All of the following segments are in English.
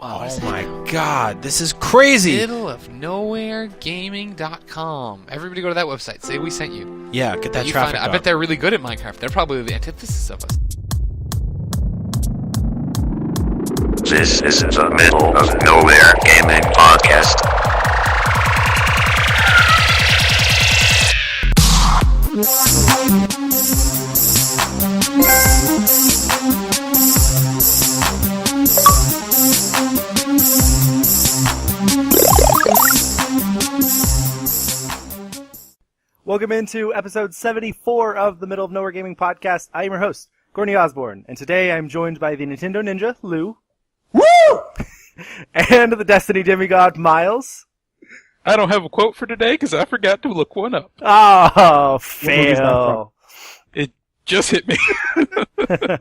Oh my god, this is crazy! Middleofnowheregaming.com. Everybody go to that website. Say we sent you. Yeah, get that traffic I bet they're really good at Minecraft. They're probably the antithesis of us. This is the Middle of Nowhere Gaming Podcast. Welcome into episode 74 of the Middle of Nowhere Gaming Podcast. I am your host, Courtney Osborne, and today I'm joined by the Nintendo Ninja, Lou. Woo! And the Destiny Demigod, Miles. I don't have a quote for today because I forgot to look one up. Oh, fail. It just hit me.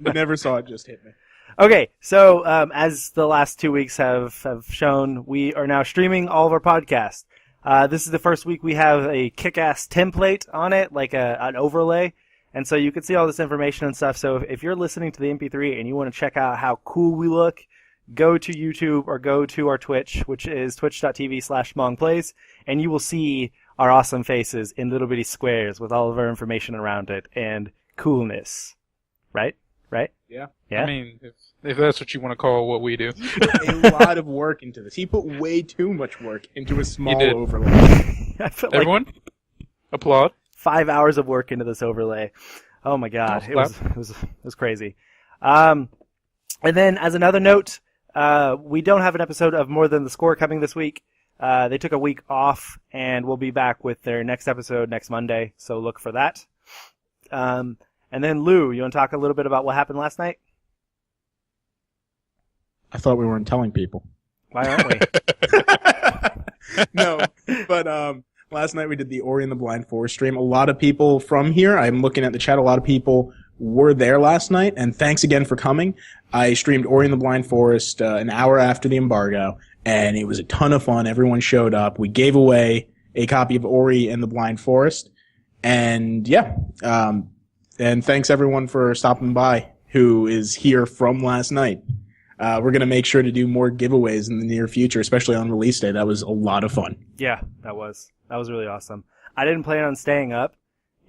Never saw it just hit me. Okay, so as the last 2 weeks have shown, we are now streaming all of our podcasts. This is the first week we have a kick-ass template on it, like an overlay. And so you can see all this information and stuff. So if you're listening to the MP3 and you want to check out how cool we look, go to YouTube or go to our Twitch, which is twitch.tv/mongplays, and you will see our awesome faces in little bitty squares with all of our information around it and coolness. Right? Right? Yeah. Yeah. I mean, if that's what you want to call what we do. He put a lot of work into this. He put way too much work into a small did. overlay. I felt Everyone, applaud. 5 hours of work into this overlay. Oh my god, Oh, it was crazy. And then as another note, we don't have an episode of More Than the Score coming this week. They took a week off, and we'll be back with their next episode next Monday, so look for that. And then Lou, you want to talk a little bit about what happened last night? I thought we weren't telling people. Why aren't we? No, but last night we did the Ori and the Blind Forest stream. A lot of people from here, I'm looking at the chat, a lot of people were there last night, and thanks again for coming. I streamed Ori and the Blind Forest an hour after the embargo, and it was a ton of fun. Everyone showed up. We gave away a copy of Ori and the Blind Forest, and yeah, and thanks everyone for stopping by who is here from last night. We're going to make sure to do more giveaways in the near future, especially on release day. That was a lot of fun. Yeah, that was really awesome. I didn't plan on staying up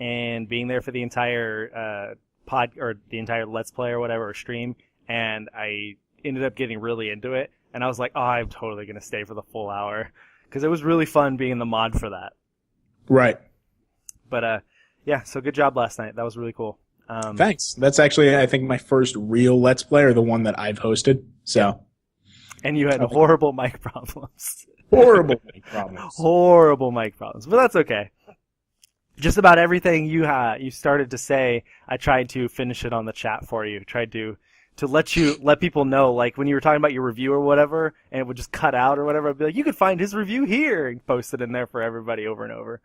and being there for the entire the entire Let's Play or whatever, or stream, and I ended up getting really into it, and I was like, oh, I'm totally going to stay for the full hour, because it was really fun being the mod for that. Right. But, yeah, so good job last night. That was really cool. Thanks. That's actually, I think, my first real Let's Play, or the one that I've hosted. So. And you had horrible mic problems. Horrible mic problems. Horrible mic problems. But that's okay. Just about everything you started to say, I tried to finish it on the chat for you. Tried to let people know, like when you were talking about your review or whatever, and it would just cut out or whatever, I'd be like, you could find his review here, and post it in there for everybody over and over.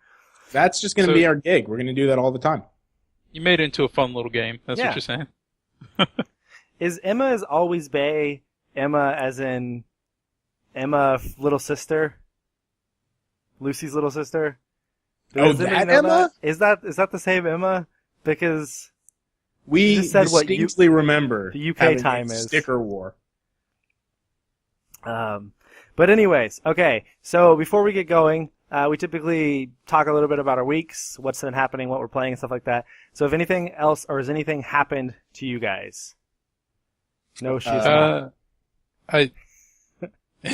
That's just going to be our gig. We're going to do that all the time. You made it into a fun little game. That's what you're saying. Is Emma is always Bay Emma as in Emma little sister? Lucy's little sister? Oh, that Emma? That? Is that the same Emma? Because we just said distinctly remember the UK having time a is sticker war. But anyways, okay. So before we get going, we typically talk a little bit about our weeks, what's been happening, what we're playing, and stuff like that. So if anything else, or has anything happened to you guys? No, she's not. And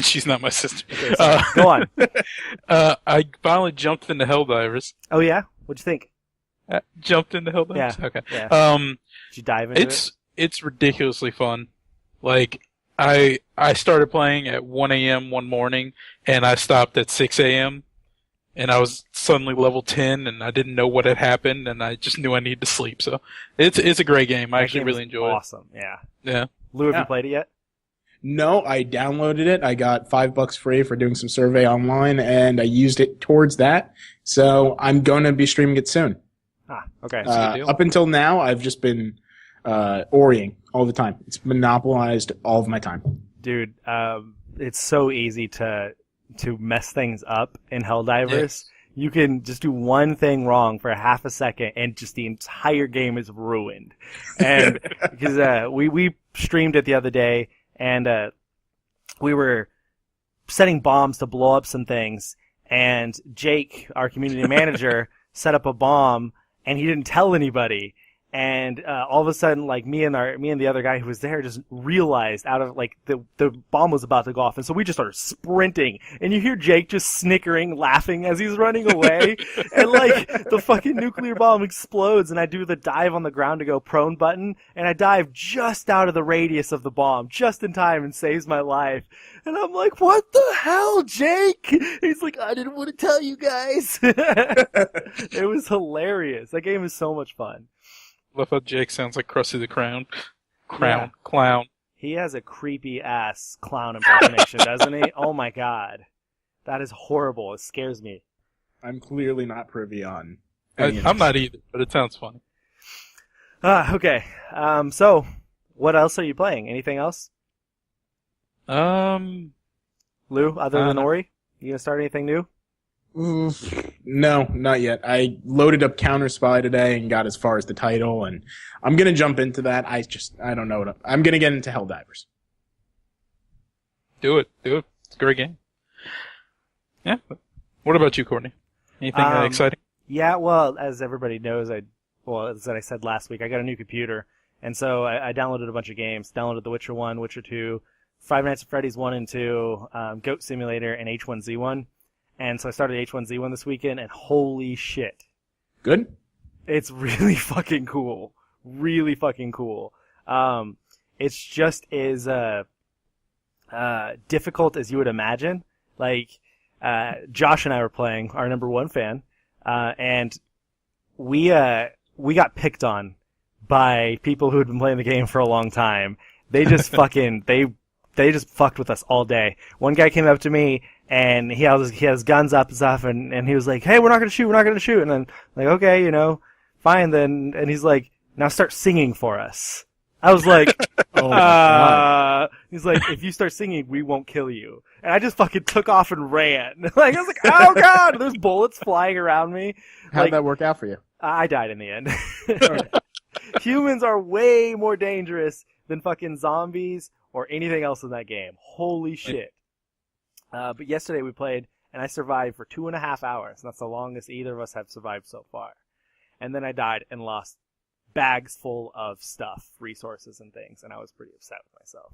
she's not my sister. Okay, so go on. I finally jumped into Helldivers. Oh yeah? What'd you think? Jumped into Helldivers? Yeah. Okay. Yeah. Did you dive into it? It's ridiculously fun. Like, I started playing at 1 a.m. one morning, and I stopped at 6 a.m., and I was suddenly level 10, and I didn't know what had happened, and I just knew I needed to sleep. So it's a great game. I actually really enjoy it. Awesome, yeah. Yeah. Lou, have you played it yet? No, I downloaded it. I got $5 free for doing some survey online, and I used it towards that. So I'm going to be streaming it soon. Ah, okay. Up until now, I've just been Oriing all the time. It's monopolized all of my time. Dude, it's so easy to mess things up in Helldivers. Yes. You can just do one thing wrong for half a second, and just the entire game is ruined. And because we streamed it the other day, and we were setting bombs to blow up some things, and Jake, our community manager, set up a bomb, and he didn't tell anybody. And all of a sudden, like me and the other guy who was there just realized out of like the bomb was about to go off, and so we just started sprinting. And you hear Jake just snickering, laughing as he's running away, and like the fucking nuclear bomb explodes. And I do the dive on the ground to go prone button, and I dive just out of the radius of the bomb, just in time, and saves my life. And I'm like, "What the hell, Jake?" He's like, "I didn't want to tell you guys." It was hilarious. That game is so much fun. Love how Jake sounds like Krusty the Clown. Yeah. Clown. He has a creepy ass clown impersonation, doesn't he? Oh my god. That is horrible. It scares me. I'm clearly not privy on. I'm not either, but it sounds funny. Okay. So, what else are you playing? Anything else? Um, Lou, other than Ori? You gonna start anything new? No, not yet. I loaded up Counter Spy today and got as far as the title, and I'm gonna jump into that. I don't know I'm gonna get into Helldivers. do it. It's a great game. Yeah. What about you, Courtney? Anything exciting? Yeah, well, as everybody knows, as I said last week, I got a new computer, and so I downloaded a bunch of games. Downloaded The Witcher 1, Witcher 2, Five Nights at Freddy's 1 and 2, Goat Simulator, and H1Z1. And so I started H1Z1 this weekend, and holy shit. Good? It's really fucking cool. Really fucking cool. It's just as difficult as you would imagine. Like, Josh and I were playing, our number one fan, and we got picked on by people who had been playing the game for a long time. They just fucking, they just fucked with us all day. One guy came up to me, and he has guns up and stuff, and he was like, "Hey, we're not gonna shoot." And then, like, okay, fine then. And he's like, "Now start singing for us." I was like, "Oh my god." He's like, "If you start singing, we won't kill you." And I just fucking took off and ran. Like, I was like, "Oh god!" There's bullets flying around me. How'd that work out for you? I died in the end. Humans are way more dangerous than fucking zombies or anything else in that game. Holy shit. But yesterday we played, and I survived for 2.5 hours. That's the longest either of us have survived so far. And then I died and lost bags full of stuff, resources and things, and I was pretty upset with myself.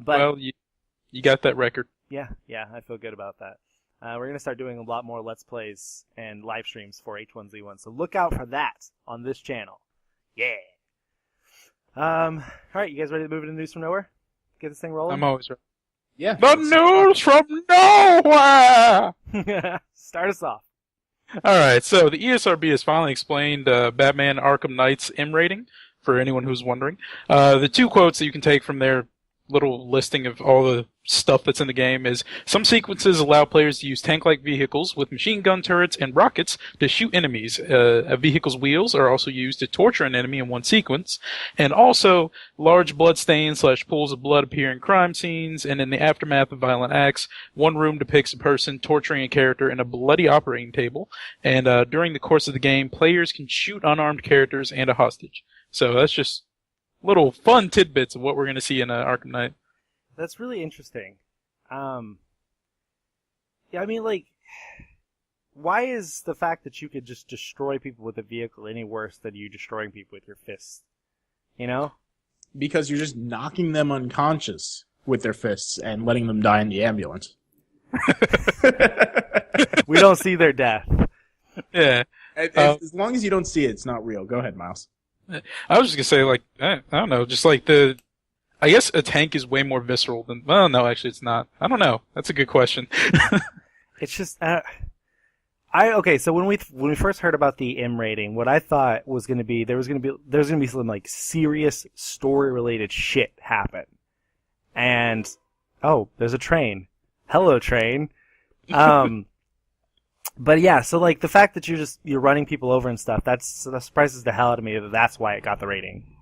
But well, you got that record. Yeah, I feel good about that. We're going to start doing a lot more Let's Plays and live streams for H1Z1, so look out for that on this channel. Yeah. All right, you guys ready to move into News from Nowhere? Get this thing rolling? I'm always ready. Yeah. The news from nowhere! Start us off. Alright, so the ESRB has finally explained Batman Arkham Knight's M rating, for anyone who's wondering. The two quotes that you can take from their little listing of all the stuff that's in the game is, some sequences allow players to use tank-like vehicles with machine gun turrets and rockets to shoot enemies. A vehicle's wheels are also used to torture an enemy in one sequence. And also, large bloodstains / pools of blood appear in crime scenes, and in the aftermath of violent acts, one room depicts a person torturing a character in a bloody operating table. And during the course of the game, players can shoot unarmed characters and a hostage. So that's just little fun tidbits of what we're going to see in Arkham Knight. That's really interesting. Yeah, I mean, like, why is the fact that you could just destroy people with a vehicle any worse than you destroying people with your fists? You know? Because you're just knocking them unconscious with their fists and letting them die in the ambulance. We don't see their death. Yeah. As long as you don't see it, it's not real. Go ahead, Miles. I was just going to say, like, I don't know, just like I guess a tank is way more visceral than, well, no, actually it's not. I don't know. That's a good question. It's just, okay, so when we first heard about the M rating, what I thought was going to be, there was going to be some, like, serious story-related shit happen. And, oh, there's a train. Hello, train. But yeah, so like the fact that you're running people over and stuff, that surprises the hell out of me that that's why it got the rating.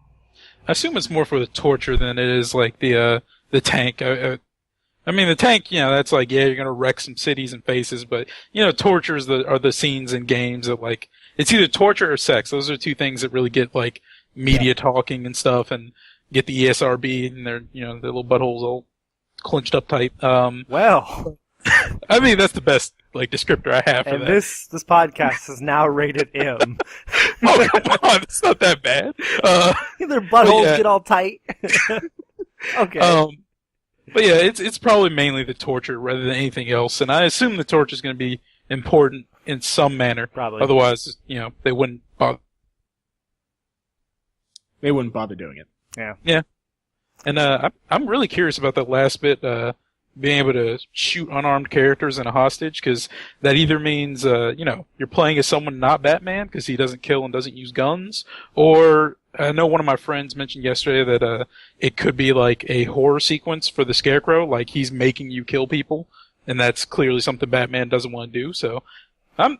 I assume it's more for the torture than it is like the tank. I mean, the tank, that's like, yeah, you're gonna wreck some cities and faces, but torture are the scenes in games that, like, it's either torture or sex. Those are two things that really get like media talking and stuff. And get the ESRB and their little buttholes all clenched up tight. Well, I mean that's the best descriptor I have for and that. this podcast is now rated M. Oh come on, it's not that bad. Their buttholes yeah. get all tight. Okay. But yeah, it's probably mainly the torture rather than anything else, and I assume the torture is going to be important in some manner. Probably. Otherwise, they wouldn't bother. They wouldn't bother doing it. Yeah. And I'm really curious about that last bit, being able to shoot unarmed characters in a hostage, because that either means you're playing as someone not Batman because he doesn't kill and doesn't use guns, or I know one of my friends mentioned yesterday that it could be like a horror sequence for the Scarecrow, like he's making you kill people, and that's clearly something Batman doesn't want to do. So I'm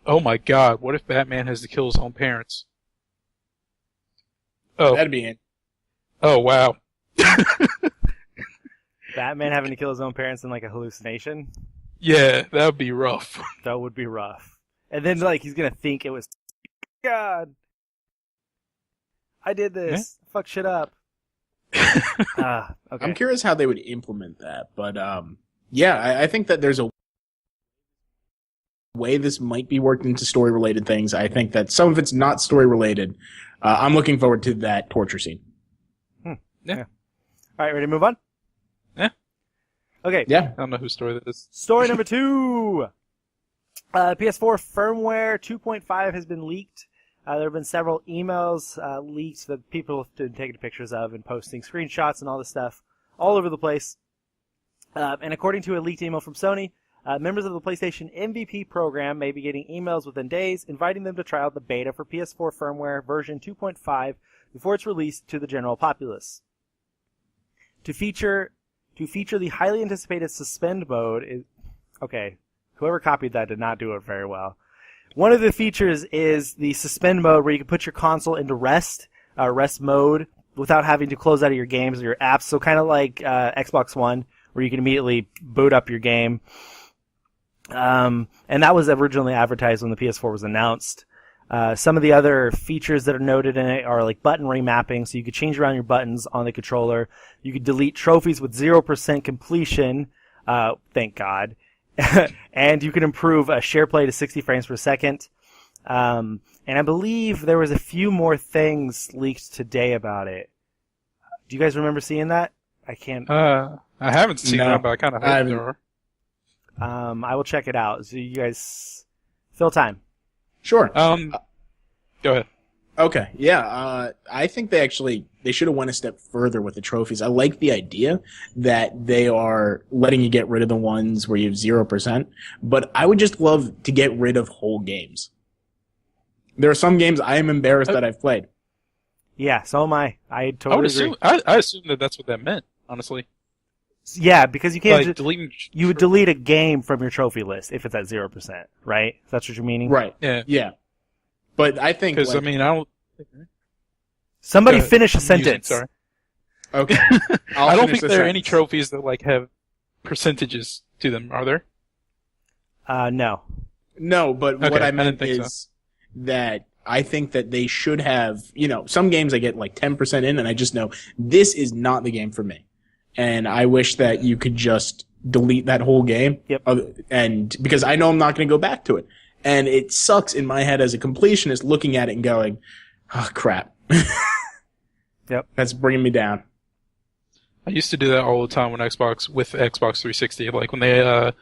oh my god, what if Batman has to kill his own parents? Oh, That'd be it. oh wow. Batman having to kill his own parents in like a hallucination? Yeah, that would be rough. That would be rough. And then he's gonna think it was God. I did this. Fuck shit up. Okay. I'm curious how they would implement that, but yeah, I think that there's a way this might be worked into story-related things. I think that some of it's not story-related. I'm looking forward to that torture scene. Yeah. All right, ready to move on? Yeah. Okay. Yeah. I don't know whose story that is. Story number 2. PS4 firmware 2.5 has been leaked. There have been several emails leaked that people have been taking pictures of and posting screenshots and all this stuff all over the place. And according to a leaked email from Sony, members of the PlayStation MVP program may be getting emails within days inviting them to try out the beta for PS4 firmware version 2.5 before it's released to the general populace. To feature the highly anticipated suspend mode is... Okay, whoever copied that did not do it very well. One of the features is the suspend mode where you can put your console into rest mode without having to close out of your games or your apps. So kind of like Xbox One, where you can immediately boot up your game. And that was originally advertised when the PS4 was announced. Some of the other features that are noted in it are like button remapping, so you could change around your buttons on the controller. You could delete trophies with 0% completion, thank God. And you can improve share play to 60 frames per second. And I believe there was a few more things leaked today about it. Do you guys remember seeing that? I can't... I haven't seen No, that, but I kind of hope there are. I will check it out. So you guys fill time. Sure. Go ahead. Okay, yeah, I think they should have went a step further with the trophies. I like the idea that they are letting you get rid of the ones where you have 0%, but I would just love to get rid of whole games. There are some games I am embarrassed that I've played. Yeah, so am I. I I would totally agree. assume. I assume that that's what that meant. Honestly, Yeah, because you can't. like deleting. You would delete a game from your trophy list if it's at 0%, right? That's what you're meaning? Right. Yeah, Yeah. But I think because I mean, I don't. Somebody Go ahead. finish a I'm using- sentence. sorry. okay. I don't think there are any trophies that like have percentages to them. Are there? No. No, but Okay, what I I meant didn't think is that I think that they should have, some games I get like 10% in and I just know this is not the game for me. And I wish that you could just delete that whole game. Yep. And because I know I'm not going to go back to it. And it sucks in my head as a completionist looking at it and going, oh crap. Yep. That's bringing me down. I used to do that all the time with Xbox 360. Like when they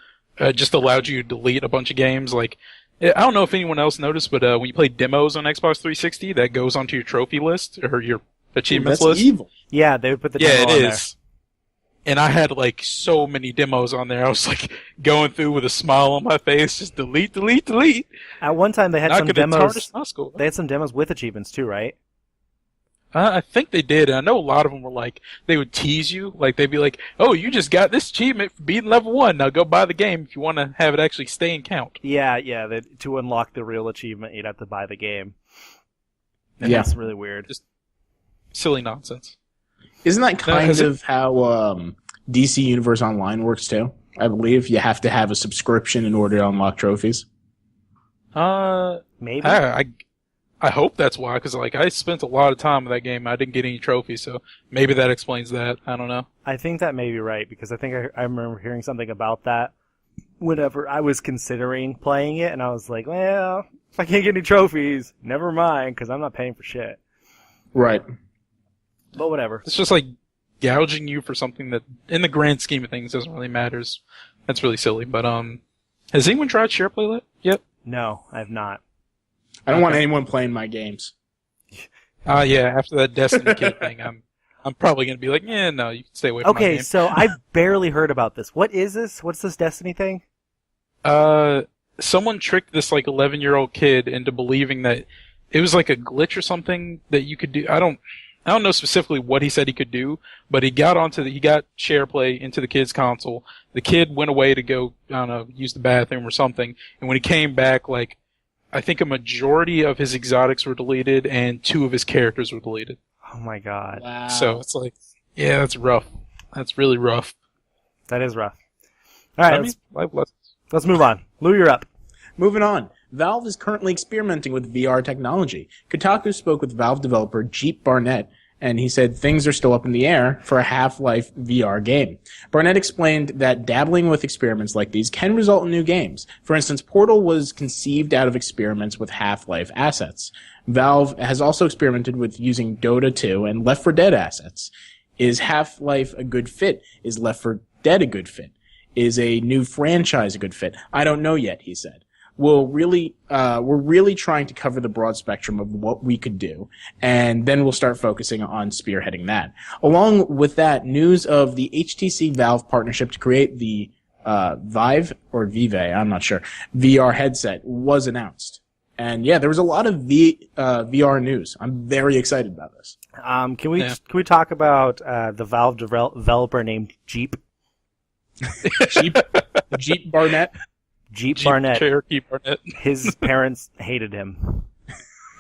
just allowed you to delete a bunch of games. Like I don't know if anyone else noticed, but when you play demos on Xbox 360, that goes onto your trophy list or your achievements That's list. evil. Yeah, they would put the Yeah, demo it on is. And I had like so many demos on there. I was like going through with a smile on my face, just delete. there. At one time, they had Not some gonna demos. tarnish my score. They had some demos with achievements too, right? I think they did. I know a lot of them were like, they would tease you. Like, they'd be like, oh, you just got this achievement for beating level 1. Now go buy the game if you want to have it actually stay and count. Yeah. To unlock the real achievement, you'd have to buy the game. And Yeah. that's really weird. Silly nonsense. Isn't that kind has it- of how DC Universe Online works too? I believe you have to have a subscription in order to unlock trophies. Maybe. I I hope that's why, because like I spent a lot of time with that game. I didn't get any trophies, so maybe that explains that. I don't know. I think that may be right, because I think I remember hearing something about that whenever I was considering playing it, and I was like, well, if I can't get any trophies, never mind, because I'm not paying for shit. Right. But whatever. It's just like gouging you for something that, in the grand scheme of things, doesn't really matter. That's really silly. But has anyone tried SharePlay yet? No, I have not. I don't want anyone playing my games. Yeah. After that Destiny kid thing, I'm probably gonna be like, yeah, no, you can stay away from my Okay, game. so I barely heard about this. What is this? What's this Destiny thing? Someone tricked this like 11-year-old kid into believing that it was like a glitch or something that you could do. I don't know specifically what he said he could do, but he got SharePlay into the kid's console. The kid went away to go, I don't know, use the bathroom or something, and when he came back, like, I think a majority of his exotics were deleted and 2 of his characters were deleted. Oh my god. Wow. So it's like, yeah, that's rough. That's really rough. That is rough. Alright, I mean, life lessons. let's move on. Lou, you're up. Moving on. Valve is currently experimenting with VR technology. Kotaku spoke with Valve developer Jeep Barnett, and he said things are still up in the air for a Half-Life VR game. Barnett explained that dabbling with experiments like these can result in new games. For instance, Portal was conceived out of experiments with Half-Life assets. Valve has also experimented with using Dota 2 and Left 4 Dead assets. Is Half-Life a good fit? Is Left 4 Dead a good fit? Is a new franchise a good fit? I don't know yet, he said. We're really trying to cover the broad spectrum of what we could do, and then we'll start focusing on spearheading that. Along with that, news of the HTC Valve partnership to create the Vive or Vive, I'm not sure, VR headset was announced. And yeah, there was a lot of VR news. I'm very excited about this. Can we talk about the Valve developer named Jeep? Jeep Barnett. Jeep Barnett. Cherokee Barnett. His parents hated him.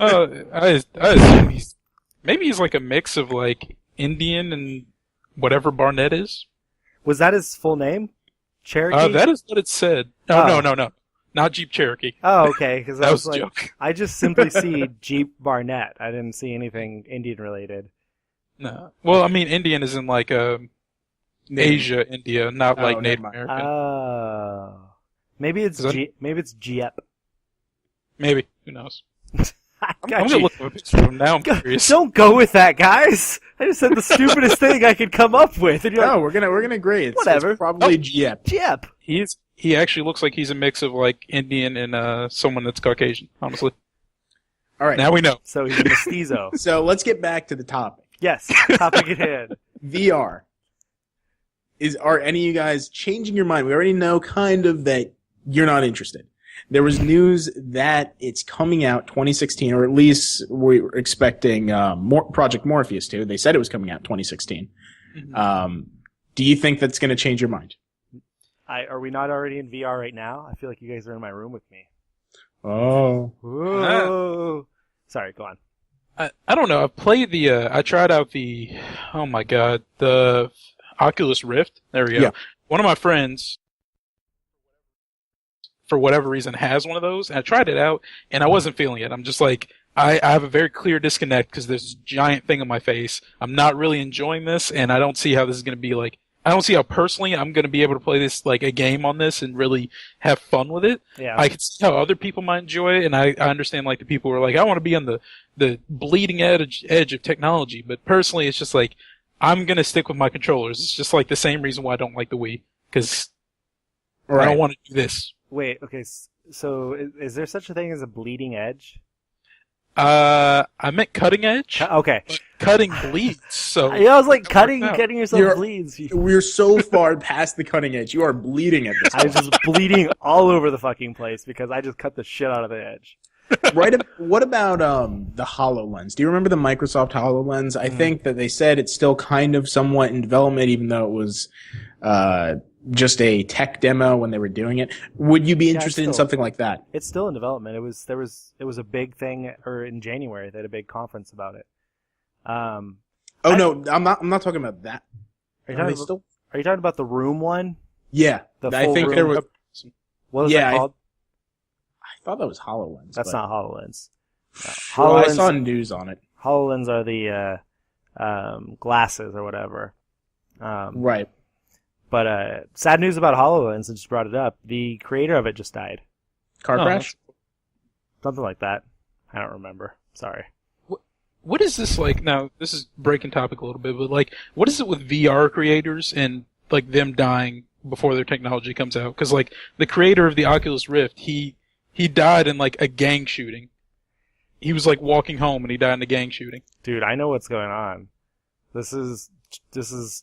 I assume maybe he's like a mix of like Indian and whatever Barnett is. Was that his full name? Cherokee? That is what it said. Oh. No. Not Jeep Cherokee. Oh, okay. Because That was a like, joke. I just simply see Jeep Barnett. I didn't see anything Indian related. No. Well, I mean, Indian is in like Asia, India, not like never Native mind. American. Oh. Maybe it's Jeep. Maybe. Who knows? I I'm got gonna you. look up a picture of him now. I'm curious. Don't go with that, guys. I just said the stupidest thing I could come up with, and you're No, like, we're gonna agree. It's Whatever. probably Jeep. Jeep. He actually looks like he's a mix of like Indian and someone that's Caucasian. Honestly. All right. Now we know. So he's a mestizo. So let's get back to the topic. Yes. Topic at hand. VR. Are any of you guys changing your mind? We already know kind of that you're not interested. There was news that it's coming out 2016, or at least we were expecting Project Morpheus to. They said it was coming out 2016. Mm-hmm. Do you think that's going to change your mind? Are we not already in VR right now? I feel like you guys are in my room with me. Oh. Whoa. Sorry, go on. I don't know. I tried out the Oculus Rift. There we go. Yeah. One of my friends, for whatever reason, has one of those, and I tried it out, and I wasn't feeling it. I'm just like, I have a very clear disconnect because there's this giant thing on my face. I'm not really enjoying this, and I don't see how this is going to be like. I don't see how personally I'm going to be able to play this like a game on this and really have fun with it. Yeah. I can see how other people might enjoy it, and I understand like the people who are like, I want to be on the bleeding edge of technology. But personally, it's just like I'm going to stick with my controllers. It's just like the same reason why I don't like the Wii, because I don't want to do this. Wait, okay, so is there such a thing as a bleeding edge? I meant cutting edge. Okay. Cutting bleeds. So I was like, worked out. cutting yourself bleeds. We're so far past the cutting edge. You are bleeding at this I was just bleeding all over the fucking place because I just cut the shit out of the edge. Right. What about the HoloLens? Do you remember the Microsoft HoloLens? I think that they said it's still kind of somewhat in development, even though it was just a tech demo when they were doing it. Would you be interested in something like that? It's still in development. It was a big thing, or in January they had a big conference about it. No, I'm not talking about that. Are you talking about the Room one? Yeah, The I full think room? there was. What was Yeah, that called? I thought that was HoloLens. That's but- not HoloLens. Sure, I saw news on it. HoloLens are the glasses or whatever. Right. But sad news about HoloLens. I just brought it up. The creator of it just died. Car crash? Something like that. I don't remember. Sorry. What is this like? Now, this is breaking topic a little bit, but like, what is it with VR creators and like them dying before their technology comes out? Because like the creator of the Oculus Rift, he died in like a gang shooting. He was like walking home and he died in a gang shooting. Dude, I know what's going on. This is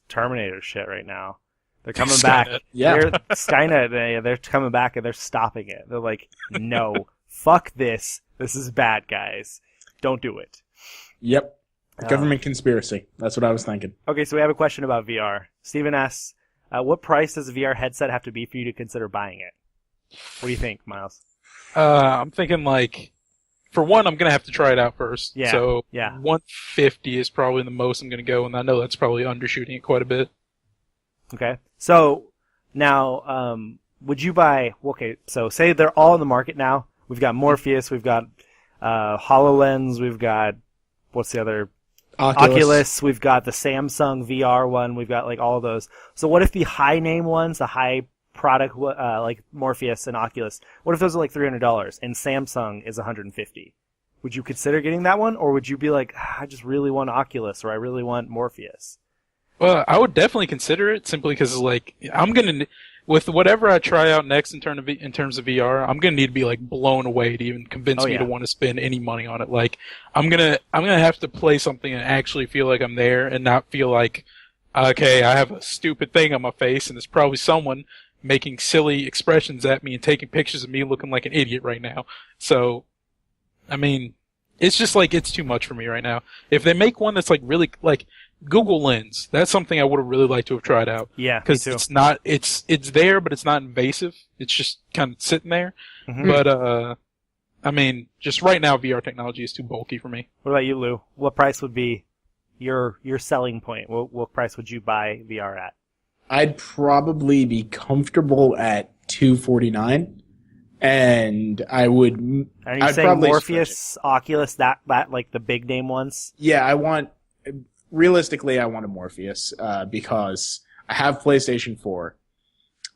Terminator shit right now. They're coming back. Yeah. Skynet, they're coming back and they're stopping it. They're like, no, fuck this. This is bad, guys. Don't do it. Yep. Government conspiracy. That's what I was thinking. Okay, so we have a question about VR. Steven asks, what price does a VR headset have to be for you to consider buying it? What do you think, Miles? I'm thinking like, for one, I'm gonna have to try it out first. Yeah. So yeah. 150 is probably the most I'm gonna go, and I know that's probably undershooting it quite a bit. Okay. So now, would you buy? Okay, so say they're all in the market now. We've got Morpheus. We've got HoloLens. We've got what's the other? Oculus. We've got the Samsung VR one. We've got like all of those. So what if the high name ones, the high product like Morpheus and Oculus, what if those are like $300 and Samsung is $150? Would you consider getting that one, or would you be like, I just really want Oculus or I really want Morpheus? Well, I would definitely consider it simply because like I'm gonna, with whatever I try out next in terms of VR, I'm gonna need to be like blown away to even convince me to want to spend any money on it. Like I'm gonna have to play something and actually feel like I'm there and not feel like, okay, I have a stupid thing on my face and there's probably someone making silly expressions at me and taking pictures of me looking like an idiot right now. So, I mean, it's just like, it's too much for me right now. If they make one that's like really, like, Google Lens, that's something I would have really liked to have tried out. Yeah, because it's not, it's there, but it's not invasive. It's just kind of sitting there. Mm-hmm. But, I mean, just right now, VR technology is too bulky for me. What about you, Lou? What price would be your selling point? What price would you buy VR at? I'd probably be comfortable at $249, and I would. Are you saying Morpheus, Oculus, that like the big name ones? Yeah, realistically, I want a Morpheus because I have PlayStation 4.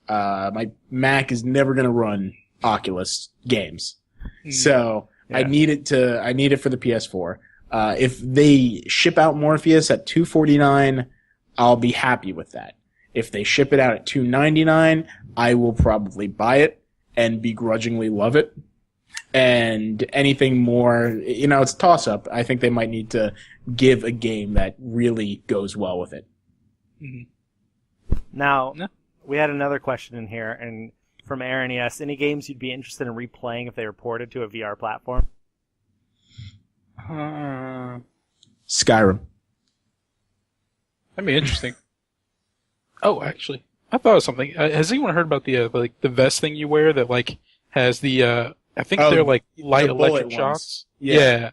My Mac is never going to run Oculus games, so yeah. I need it for the PS4. If they ship out Morpheus at $249, I'll be happy with that. If they ship it out at $299, I will probably buy it and begrudgingly love it. And anything more, it's a toss-up. I think they might need to give a game that really goes well with it. Mm-hmm. Now, we had another question in here, and from Aaron, he asked, any games you'd be interested in replaying if they were ported to a VR platform? Skyrim. That'd be interesting. Oh, actually, I thought of something. Has anyone heard about the vest thing you wear that like has the I think they're like light electric shocks. Yeah.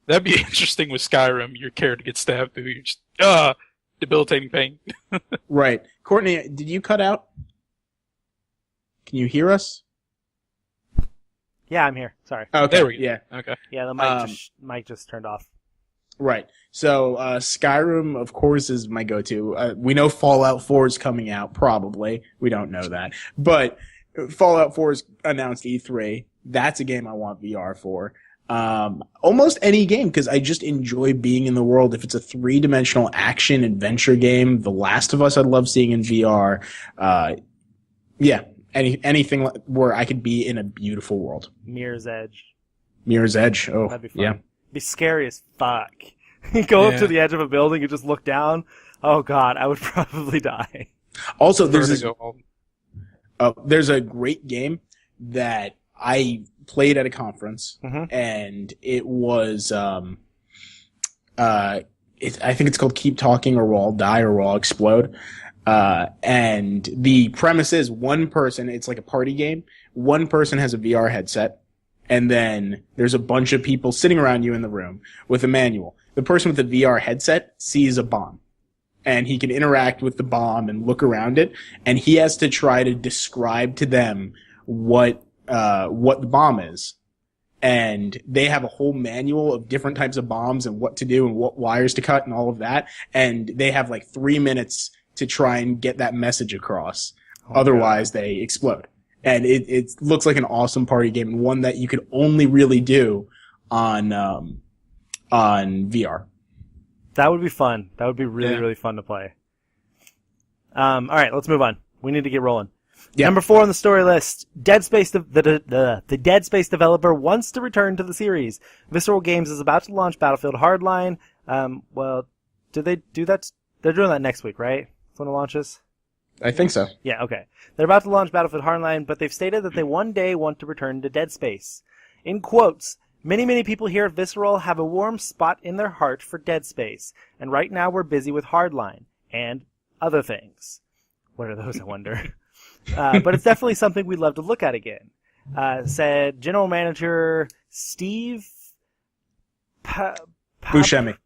That'd be interesting with Skyrim. Your character gets stabbed through. You're just debilitating pain. Right, Courtney, did you cut out? Can you hear us? Yeah, I'm here. Sorry. Okay. There we go. Yeah. Okay. Yeah, the mic just turned off. Right. So, Skyrim, of course, is my go-to. We know Fallout 4 is coming out, probably. We don't know that. But Fallout 4 is announced E3. That's a game I want VR for. Almost any game, because I just enjoy being in the world. If it's a three-dimensional action adventure game, The Last of Us I'd love seeing in VR. Yeah, anything where I could be in a beautiful world. Mirror's Edge. Mirror's Edge. Oh, that'd be fun. Yeah. Be scary as fuck. Go up to the edge of a building and just look down. Oh god, I would probably die. Also, there's a great game that I played at a conference, and it was I think it's called Keep Talking or We'll All Die or We'll All Explode. And the premise is one person, it's like a party game. One person has a VR headset. And then there's a bunch of people sitting around you in the room with a manual. The person with the VR headset sees a bomb. And he can interact with the bomb and look around it. And he has to try to describe to them what the bomb is. and they have a whole manual of different types of bombs and what to do and what wires to cut and all of that. And they have like 3 minutes to try and get that message across. Otherwise, they explode. And it looks like an awesome party game, and one that you could only really do on VR. That would be fun. That would be really, really fun to play. All right, let's move on. We need to get rolling. Yeah. Number 4 on the story list, Dead Space. The Dead Space developer wants to return to the series. Visceral Games is about to launch Battlefield Hardline. Well, did they do that? They're doing that next week, right? That's when it launches? I think so. Yeah, okay. They're about to launch Battlefield Hardline, but they've stated that they one day want to return to Dead Space. In quotes, many people here at Visceral have a warm spot in their heart for Dead Space, and right now we're busy with Hardline and other things. What are those, I wonder? But it's definitely something we'd love to look at again, said General Manager Steve Buscemi.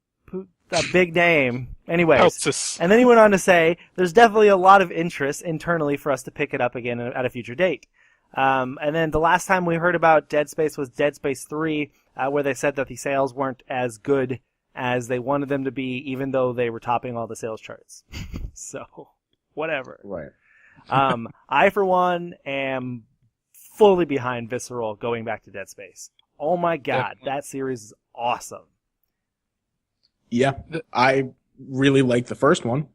A big name. Anyways. And then he went on to say, there's definitely a lot of interest internally for us to pick it up again at a future date. And then the last time we heard about Dead Space was Dead Space 3, where they said that the sales weren't as good as they wanted them to be, even though they were topping all the sales charts. So, whatever. Right. I, for one, am fully behind Visceral going back to Dead Space. Oh my god, that series is awesome. Yeah, I really liked the first one.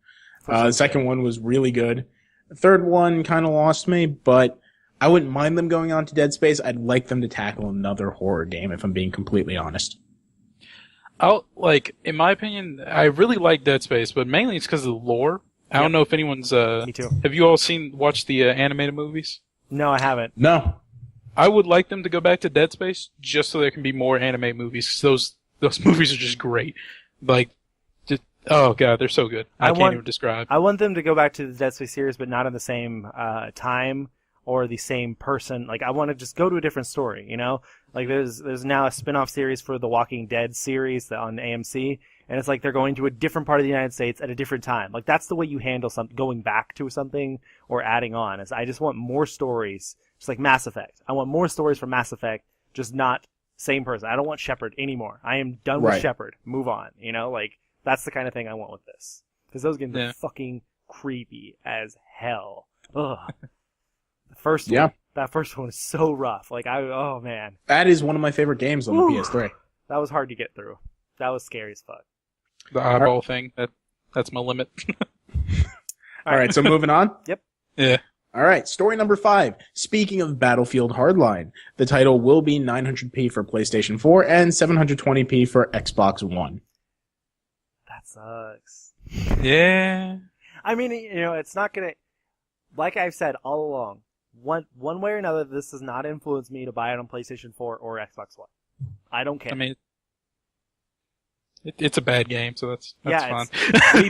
The second one was really good. The third one kind of lost me, but I wouldn't mind them going on to Dead Space. I'd like them to tackle another horror game, if I'm being completely honest. In my opinion, I really like Dead Space, but mainly it's because of the lore. I don't know if anyone's, Me too. Have you all watched the animated movies? No, I haven't. No. I would like them to go back to Dead Space just so there can be more anime movies. 'Cause those movies are just great. Oh god, they're so good. I can't even describe. I want them to go back to the Dead Space series, but not in the same time or the same person. Like, I want to just go to a different story, you know? Like, there's now a spin-off series for the Walking Dead series on AMC, and it's like they're going to a different part of the United States at a different time. Like, that's the way you handle going back to something or adding on. I just want more stories, just like Mass Effect. I want more stories from Mass Effect, just not same person. I don't want Shepard anymore. I am done with Shepard. Move on. You know, like, that's the kind of thing I want with this. Because those games are fucking creepy as hell. Ugh. That first one is so rough. Like, oh man. That is one of my favorite games on the PS3. That was hard to get through. That was scary as fuck. The eyeball thing, that's my limit. All right, so moving on? Yep. Yeah. All right, story number 5. Speaking of Battlefield Hardline, the title will be 900p for PlayStation 4 and 720p for Xbox One. That sucks. Yeah. I mean, you know, it's not gonna, like I've said all along, one way or another, this does not influence me to buy it on PlayStation 4 or Xbox One. I don't care. I mean, it's a bad game, so that's fine. we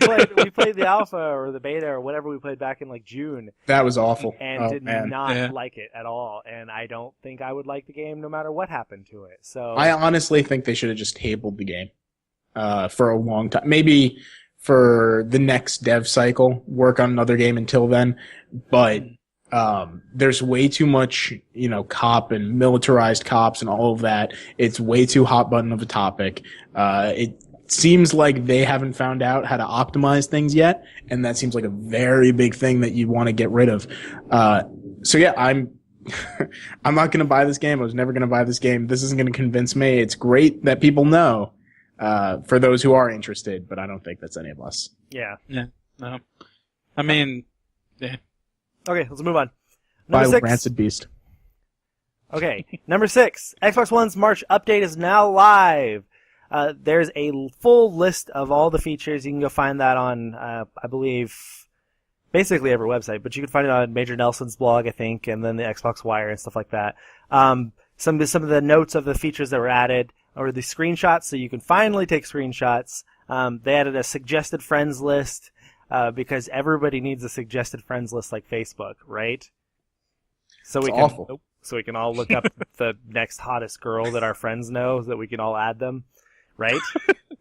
played the alpha or the beta or whatever we played back in like June. That was awful. And not like it at all. And I don't think I would like the game no matter what happened to it. So I honestly think they should have just tabled the game for a long time. Maybe for the next dev cycle, work on another game until then. But there's way too much, cop and militarized cops and all of that. It's way too hot button of a topic. It seems like they haven't found out how to optimize things yet, and that seems like a very big thing that you want to get rid of. So yeah, I'm not going to buy this game. I was never going to buy this game. This isn't going to convince me. It's great that people know, for those who are interested, but I don't think that's any of us. Yeah. Yeah. No. I mean, yeah. Okay, let's move on. Buy Number 6. Rancid Beast. Okay, number 6. Xbox One's March update is now live. There's a full list of all the features. You can go find that on, I believe, basically every website, but you can find it on Major Nelson's blog, I think, and then the Xbox Wire and stuff like that. Some of the notes of the features that were added are the screenshots, so you can finally take screenshots. They added a suggested friends list, because everybody needs a suggested friends list like Facebook, right? So so we can all look up the next hottest girl that our friends know, so that we can all add them, right?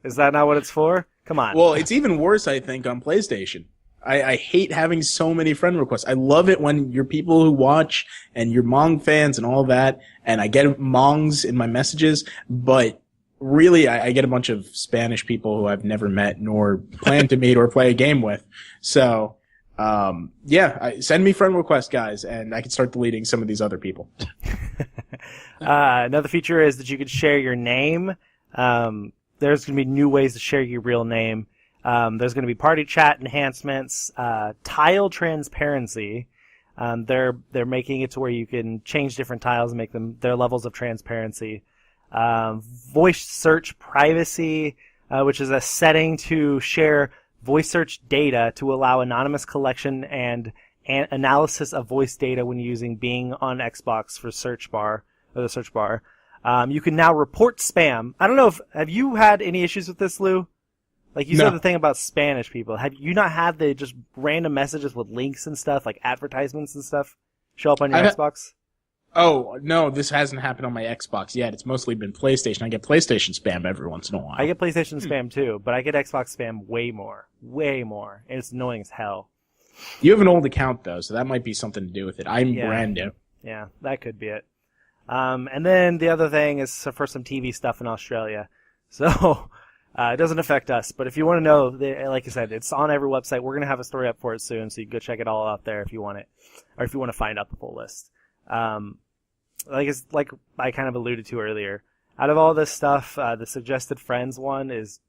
Is that not what it's for? Come on. Well, it's even worse, I think, on PlayStation. I hate having so many friend requests. I love it when you're people who watch and you're Mong fans and all that, and I get Mongs in my messages, but really I get a bunch of Spanish people who I've never met nor plan to meet or play a game with. So, send me friend requests, guys, and I can start deleting some of these other people. Another feature is that you can share your name. There's going to be new ways to share your real name. There's going to be party chat enhancements, tile transparency. They're making it to where you can change different tiles and make them their levels of transparency. Voice search privacy, which is a setting to share voice search data to allow anonymous collection and analysis of voice data when using Bing on Xbox for search bar or the search bar. You can now report spam. I don't know have you had any issues with this, Lou? Like you said the thing about Spanish people. Have you not had the just random messages with links and stuff, like advertisements and stuff, show up on your Xbox? Oh, no, this hasn't happened on my Xbox yet. It's mostly been PlayStation. I get PlayStation spam every once in a while. I get PlayStation spam too, but I get Xbox spam way more. And it's annoying as hell. You have an old account, though, so that might be something to do with it. I'm brand new. Yeah, that could be it. And then the other thing is for some TV stuff in Australia. So... it doesn't affect us, but if you want to know, like I said, it's on every website. We're going to have a story up for it soon, so you can go check it all out there if you want it, or if you want to find out the full list. Like I kind of alluded to earlier, out of all this stuff, the suggested friends one is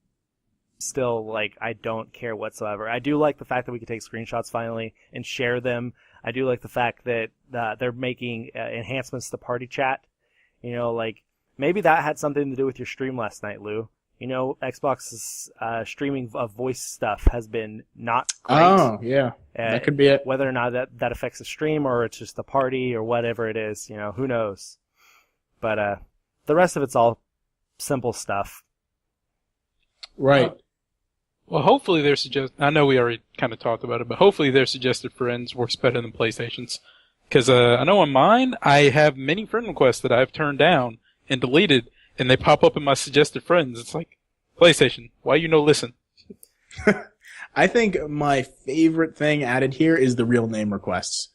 still like I don't care whatsoever. I do like the fact that we can take screenshots finally and share them. I do like the fact that they're making enhancements to party chat. You know, like maybe that had something to do with your stream last night, Lou. You know, Xbox's streaming of voice stuff has been not great. Oh, yeah. That could be it. Whether or not that affects the stream or it's just the party or whatever it is, you know, who knows. But the rest of it's all simple stuff. Right. Well, hopefully I know we already kind of talked about it, but hopefully their suggested friends works better than PlayStation's. Because I know on mine, I have many friend requests that I've turned down and deleted, and they pop up in my suggested friends. It's like, PlayStation, why you no listen? I think my favorite thing added here is the real name requests.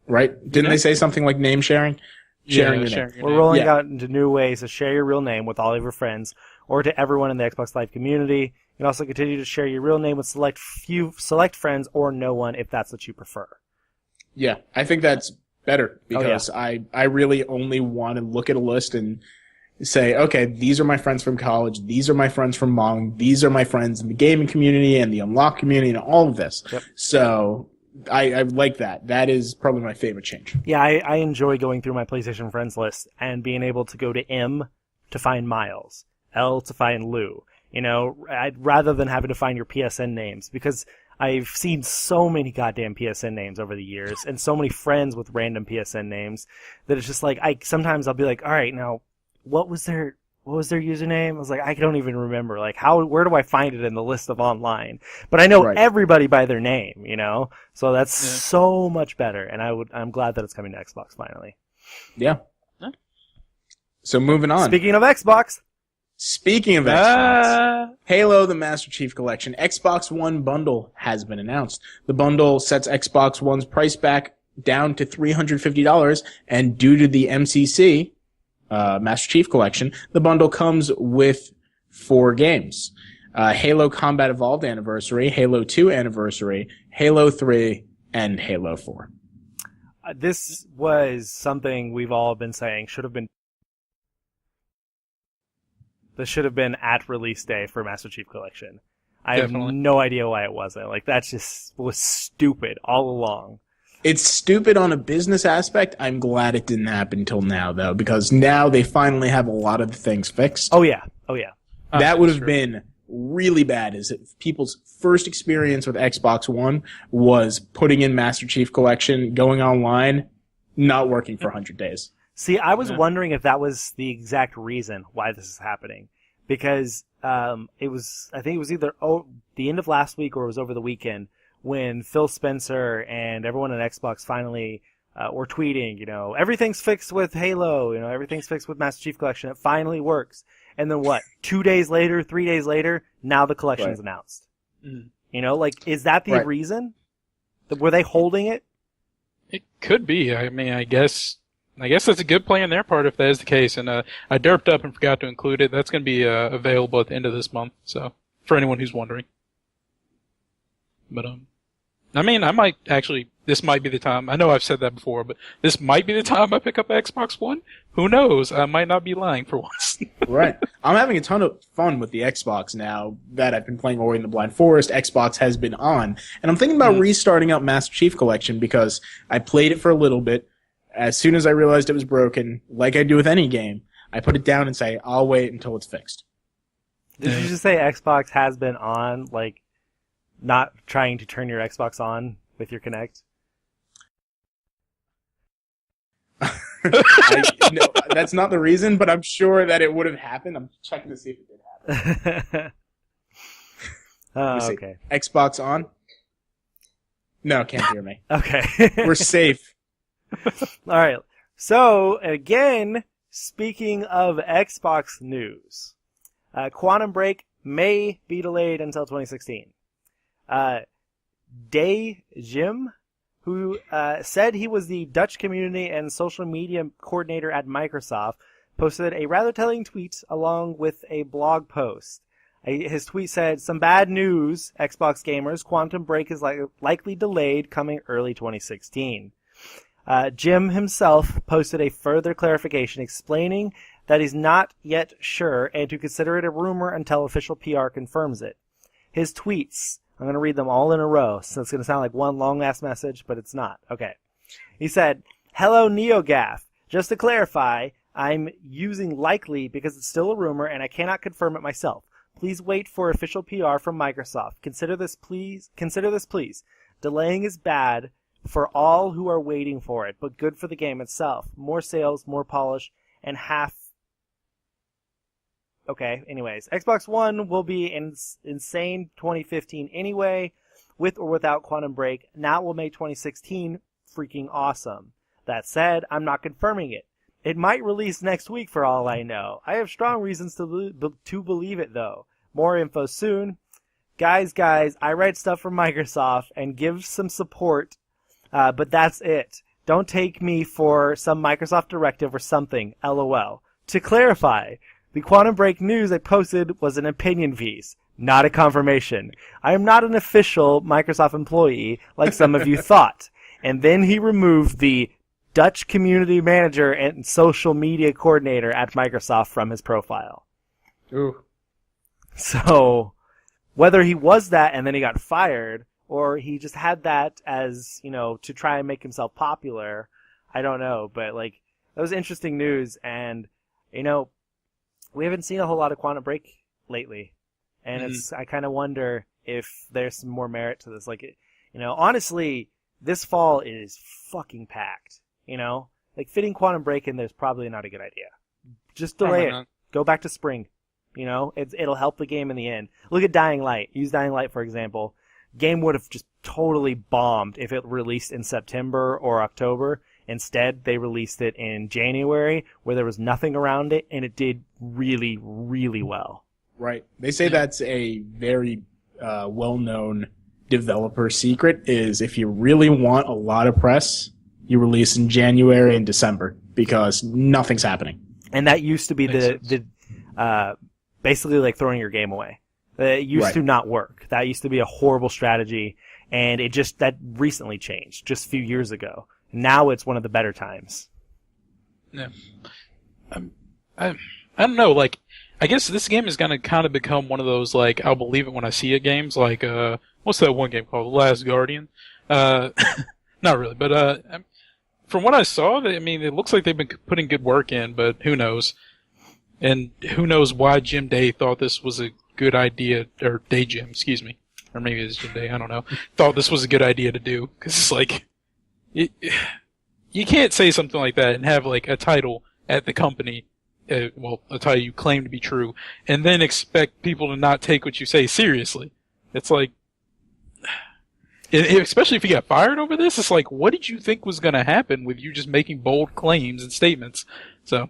Right? Didn't they say something like name sharing? Sharing your name. We're rolling out into new ways to share your real name with all of your friends or to everyone in the Xbox Live community. You can also continue to share your real name with select friends or no one if that's what you prefer. Yeah, I think that's better because I really only want to look at a list and say, okay, these are my friends from college, these are my friends from Mong, these are my friends in the gaming community and the Unlock community and all of this. Yep. So I like that. That is probably my favorite change. Yeah, I enjoy going through my PlayStation friends list and being able to go to M to find Miles, L to find Lou. You know, rather than having to find your PSN names, because I've seen so many goddamn PSN names over the years and so many friends with random PSN names that it's just like sometimes I'll be like, all right, now what was their username? I was like, I don't even remember. Like, where do I find it in the list of online? But I know everybody by their name, you know? So that's so much better. And I'm glad that it's coming to Xbox finally. Yeah. So moving on. Speaking of Xbox, Halo the Master Chief Collection Xbox One bundle has been announced. The bundle sets Xbox One's price back down to $350, and due to the MCC, Master Chief Collection, the bundle comes with 4 games. Halo Combat Evolved Anniversary, Halo 2 Anniversary, Halo 3, and Halo 4. This was something we've all been saying This should have been at release day for Master Chief Collection. I have no idea why it wasn't. Like, that just was stupid all along. It's stupid on a business aspect. I'm glad it didn't happen until now, though, because now they finally have a lot of the things fixed. Oh, yeah. That would have been really bad, is if people's first experience with Xbox One was putting in Master Chief Collection, going online, not working for 100 days. See, I was wondering if that was the exact reason why this is happening. Because I think it was either the end of last week or it was over the weekend when Phil Spencer and everyone at Xbox finally were tweeting, you know, everything's fixed with Halo, you know, everything's fixed with Master Chief Collection. It finally works. And then what? 2 days later, 3 days later, now the collection's announced. Mm. You know, like, is that the Right. reason? Were they holding it? It could be. I mean, I guess that's a good play on their part if that is the case. And I derped up and forgot to include it. That's going to be available at the end of this month. So for anyone who's wondering. But I mean, I might actually. This might be the time. I know I've said that before, but this might be the time I pick up Xbox One. Who knows? I might not be lying for once. Right. I'm having a ton of fun with the Xbox now that I've been playing Ori and the Blind Forest. Xbox has been on. And I'm thinking about restarting up Master Chief Collection because I played it for a little bit. As soon as I realized it was broken, like I do with any game, I put it down and say, I'll wait until it's fixed. Did you just say Xbox has been on, like, not trying to turn your Xbox on with your Kinect? No, that's not the reason, but I'm sure that it would have happened. I'm checking to see if it did happen. Oh, see. okay. Xbox on? No, can't hear me. Okay. We're safe. All right. So, again, speaking of Xbox news, Quantum Break may be delayed until 2016. Day Jim, who said he was the Dutch community and social media coordinator at Microsoft, posted a rather telling tweet along with a blog post. His tweet said, "Some bad news, Xbox gamers. Quantum Break is likely delayed, coming early 2016. Jim himself posted a further clarification explaining that he's not yet sure and to consider it a rumor until official PR confirms it. His tweets, I'm going to read them all in a row, so it's going to sound like one long-ass message, but it's not. Okay. He said, "Hello, NeoGaf. Just to clarify, I'm using likely because it's still a rumor and I cannot confirm it myself. Please wait for official PR from Microsoft. Consider this, please. Delaying is bad for all who are waiting for it, but good for the game itself. More sales, more polish, and half..." Okay, anyways. Xbox One will be insane 2015 anyway, with or without Quantum Break. Now it will make 2016 freaking awesome. That said, I'm not confirming it. It might release next week for all I know. I have strong reasons to believe it, though. More info soon. Guys, I write stuff for Microsoft and give some support, but that's it. Don't take me for some Microsoft directive or something, LOL. To clarify, the Quantum Break news I posted was an opinion piece, not a confirmation. I am not an official Microsoft employee like some of you thought. And then he removed the Dutch community manager and social media coordinator at Microsoft from his profile. Ooh. So, whether he was that and then he got fired, or he just had that as, to try and make himself popular, I don't know. But, that was interesting news, and, we haven't seen a whole lot of Quantum Break lately. And I kind of wonder if there's some more merit to this. Honestly, this fall is fucking packed. Fitting Quantum Break in there's probably not a good idea. Just delay it. Go back to spring. It'll help the game in the end. Look at Dying Light. Use Dying Light, for example. Game would have just totally bombed if it released in September or October. Instead, they released it in January, where there was nothing around it, and it did really, really well. Right. They say that's a very well-known developer secret, is if you really want a lot of press, you release in January and December, because nothing's happening. And that used to be basically like throwing your game away. It used to not work. That used to be a horrible strategy, and that recently changed, just a few years ago. Now it's one of the better times. Yeah. I don't know, I guess this game is going to kind of become one of those, I'll believe it when I see it games, what's that one game called? The Last Guardian? Not really, but, from what I saw, it looks like they've been putting good work in, but who knows? And who knows why Jim Day thought this was a good idea, or Day Jim, excuse me. Or maybe it's Jim Day, I don't know. Thought this was a good idea to do, because you can't say something like that and have, a title at the company, a title you claim to be true, and then expect people to not take what you say seriously. It's especially if you got fired over this, it's what did you think was going to happen with you just making bold claims and statements? So,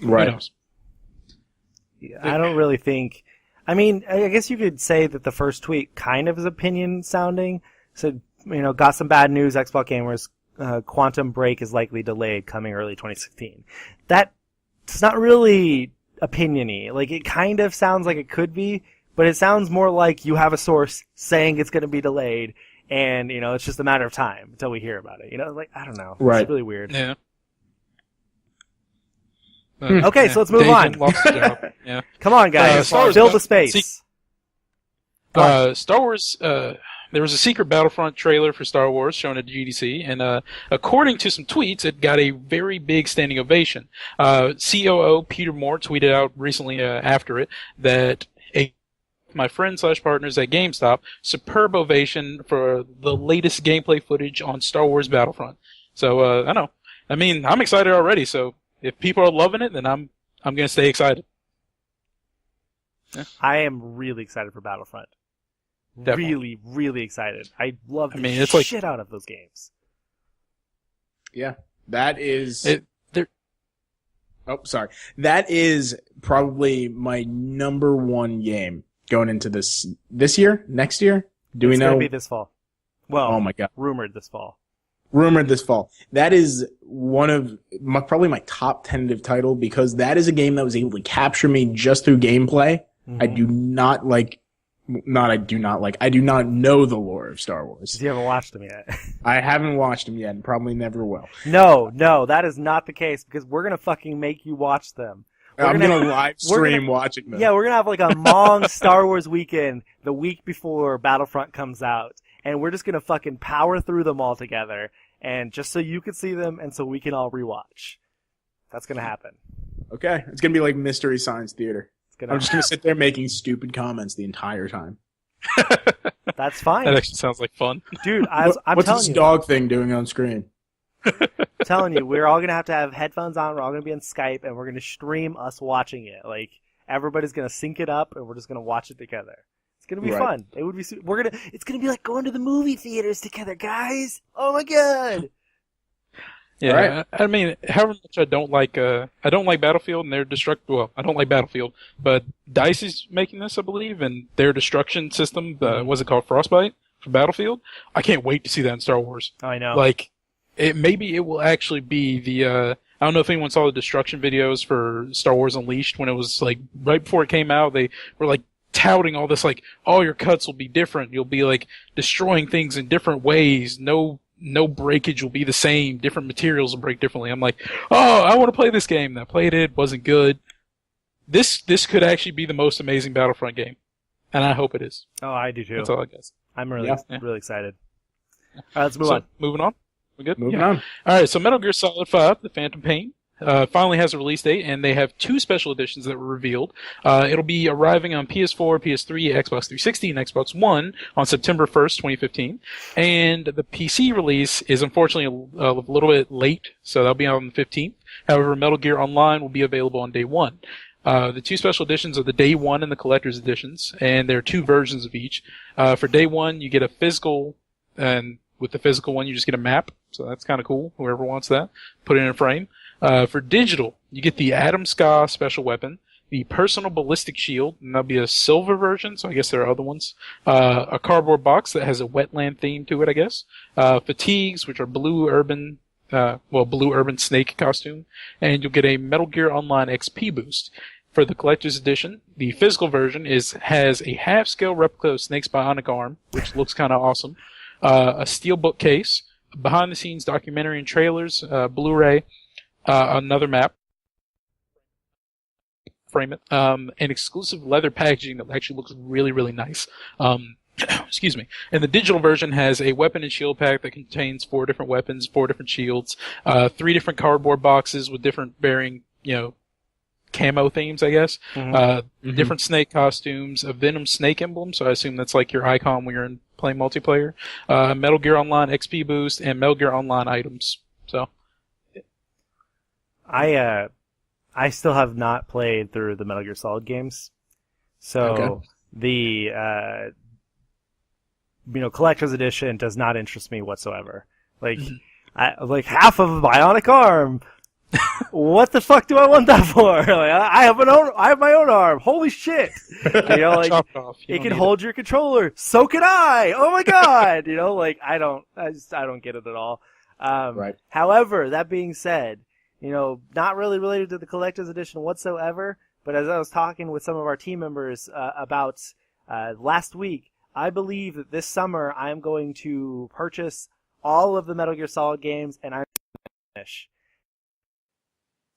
right. Who knows? I don't really think... I mean, I guess you could say that the first tweet kind of is opinion sounding. Said, got some bad news, Xbox gamers. Quantum Break is likely delayed, coming early 2016. That's not really opinion-y. Like, it kind of sounds like it could be, but it sounds more like you have a source saying it's going to be delayed, and, it's just a matter of time until we hear about it. I don't know. Right. It's really weird. Yeah. Okay, so let's move on. Lost his job. Yeah. Come on, guys. Star Wars Fill the got- space. Star Wars, there was a secret Battlefront trailer for Star Wars shown at GDC, and according to some tweets, it got a very big standing ovation. COO Peter Moore tweeted out recently after it that my friend/partners at GameStop, superb ovation for the latest gameplay footage on Star Wars Battlefront. So, I know. I mean, I'm excited already, so if people are loving it, then I'm gonna stay excited. Yeah. I am really excited for Battlefront. Definitely. Really, really excited. I love the it's like- shit out of those games. Yeah, that is. They're- Oh, sorry. That is probably my number one game going into this year, next year. Do we It's know? going to be this fall. Well, Oh my god. rumored this fall. Rumored this fall. That is one of probably my top tentative title because that is a game that was able to capture me just through gameplay. Mhm. I do not know the lore of Star Wars. 'Cause you haven't watched them yet. I haven't watched them yet and probably never will. No, that is not the case because we're going to fucking make you watch them. I'm gonna- gonna live we're stream gonna- watching them. Yeah, we're going to have like a MONG Star Wars weekend the week before Battlefront comes out. And we're just going to fucking power through them all together. And just so you can see them and so we can all rewatch. That's going to happen. Okay, it's gonna be like Mystery Science Theater. It's gonna I'm just gonna sit there making stupid comments the entire time. That's fine. That actually sounds like fun. Dude, What's I'm this telling you. dog thing doing on screen? Telling you, we're all going to have headphones on. We're all going to be on Skype, and we're going to stream us watching it. Like, everybody's going to sync it up, and we're just going to watch it together. It's going to be Right. fun. It would be. It's going to be like going to the movie theaters together, guys. Oh my god. Yeah, Right. I mean, however much I don't like Battlefield and their well, I don't like Battlefield, but DICE is making this, I believe, and their destruction system, what's it called, Frostbite for Battlefield. I can't wait to see that in Star Wars. Oh, I know. Like, maybe it will actually be the. I don't know if anyone saw the destruction videos for Star Wars Unleashed when it was like right before it came out. They were like touting all this, like all your cuts will be different. You'll be like destroying things in different ways. No breakage will be the same. Different materials will break differently. I'm like, oh, I want to play this game. And I played it. Wasn't good. This could actually be the most amazing Battlefront game, and I hope it is. Oh, I do too. That's all I guess. I'm really, Yeah. really excited. All right, let's move So, on. moving on. We good? Moving Yeah. on. All right, so Metal Gear Solid 5, The Phantom Pain, finally has a release date, and they have 2 special editions that were revealed. It'll be arriving on PS4, PS3, Xbox 360, and Xbox One on September 1st, 2015. And the PC release is unfortunately a little bit late, so that'll be on the 15th. However, Metal Gear Online will be available on day 1. The 2 special editions are the Day 1 and the Collector's Editions, and there are 2 versions of each. For Day 1, you get a physical, and with the physical one, you just get a map, so that's kind of cool. Whoever wants that, put it in a frame. For digital, you get the Atom Ska special weapon, the personal ballistic shield, and that'll be a silver version, so I guess there are other ones. A cardboard box that has a wetland theme to it, I guess. Fatigues, which are blue urban snake costume, and you'll get a Metal Gear Online XP boost. For the collector's edition, the physical version has a half-scale replica of Snake's bionic arm, which looks kind of awesome. A steel bookcase, behind-the-scenes documentary and trailers, Blu-ray, another map, frame it, and exclusive leather packaging that actually looks really, really nice. Excuse me. And the digital version has a weapon and shield pack that contains 4 different weapons, 4 different shields, 3 different cardboard boxes with different varying, camo themes, I guess. Different snake costumes, a Venom snake emblem, so I assume that's like your icon when you're playing multiplayer. Metal Gear Online XP boost, and Metal Gear Online items. So, I still have not played through the Metal Gear Solid games, so Okay. the collector's edition does not interest me whatsoever. Like, like half of a bionic arm. What the fuck do I want that for? Like, I have my own arm. Holy shit! You know, like Chopped off. You it don't can need hold your controller. So can I. Oh my god! You know, like I don't get it at all. Right. However, that being said, you know, not really related to the collector's edition whatsoever. But as I was talking with some of our team members about last week, I believe that this summer I'm going to purchase all of the Metal Gear Solid games and I'm finish.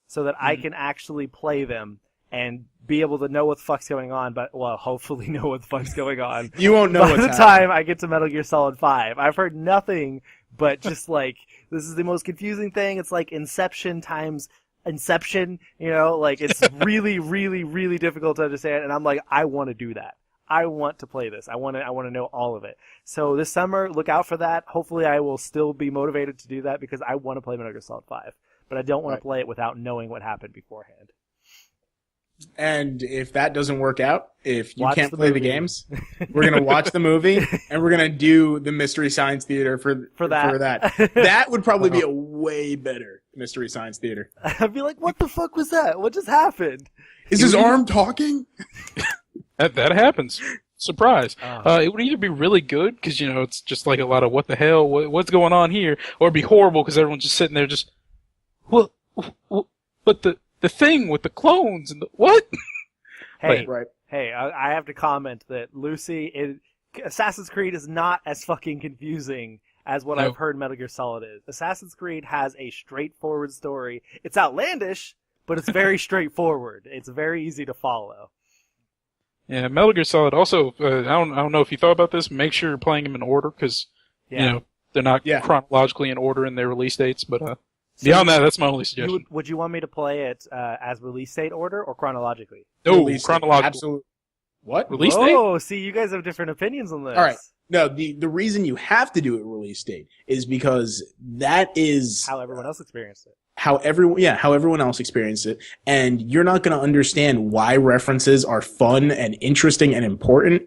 So that I can actually play them and be able to know what the fuck's going on, but, well, hopefully know what the fuck's going on. You won't know by what's the happening. time I get to Metal Gear Solid 5. I've heard nothing but just like, this is the most confusing thing. It's like Inception times Inception, you know, like it's really, really, really difficult to understand. And I'm like, I want to do that. I want to play this. I want to know all of it. So this summer, look out for that. Hopefully I will still be motivated to do that because I want to play Metal Gear Solid 5. But I don't want to play it without knowing what happened beforehand. And if that doesn't work out, if you Watch can't the play the movie. games, we're going to watch the movie and we're going to do the Mystery Science Theater for that. That would probably be a way better Mystery Science Theater. I'd be like, what the fuck was that? What just happened? Is his arm talking? That happens. Surprise. Oh. It would either be really good, because, you know, it's just like a lot of what the hell, what's going on here, or it'd be horrible because everyone's just sitting there just, well, but the thing with the clones and the, what? Hey, Right. hey, I have to comment that Lucy, Assassin's Creed is not as fucking confusing as what No. I've heard Metal Gear Solid is. Assassin's Creed has a straightforward story. It's outlandish, but it's very straightforward. It's very easy to follow. Yeah, Metal Gear Solid. Also, I don't know if you thought about this. Make sure you're playing them in order, because you know they're not chronologically in order in their release dates. But beyond that, that's my only suggestion. Would you want me to play it as release date order or chronologically? No, Release date. chronological. Absolutely. What? Release date? Oh, see, you guys have different opinions on this. All right. No, the reason you have to do it release date is because that is How everyone else experienced it. how everyone else experienced it, and you're not going to understand why references are fun and interesting and important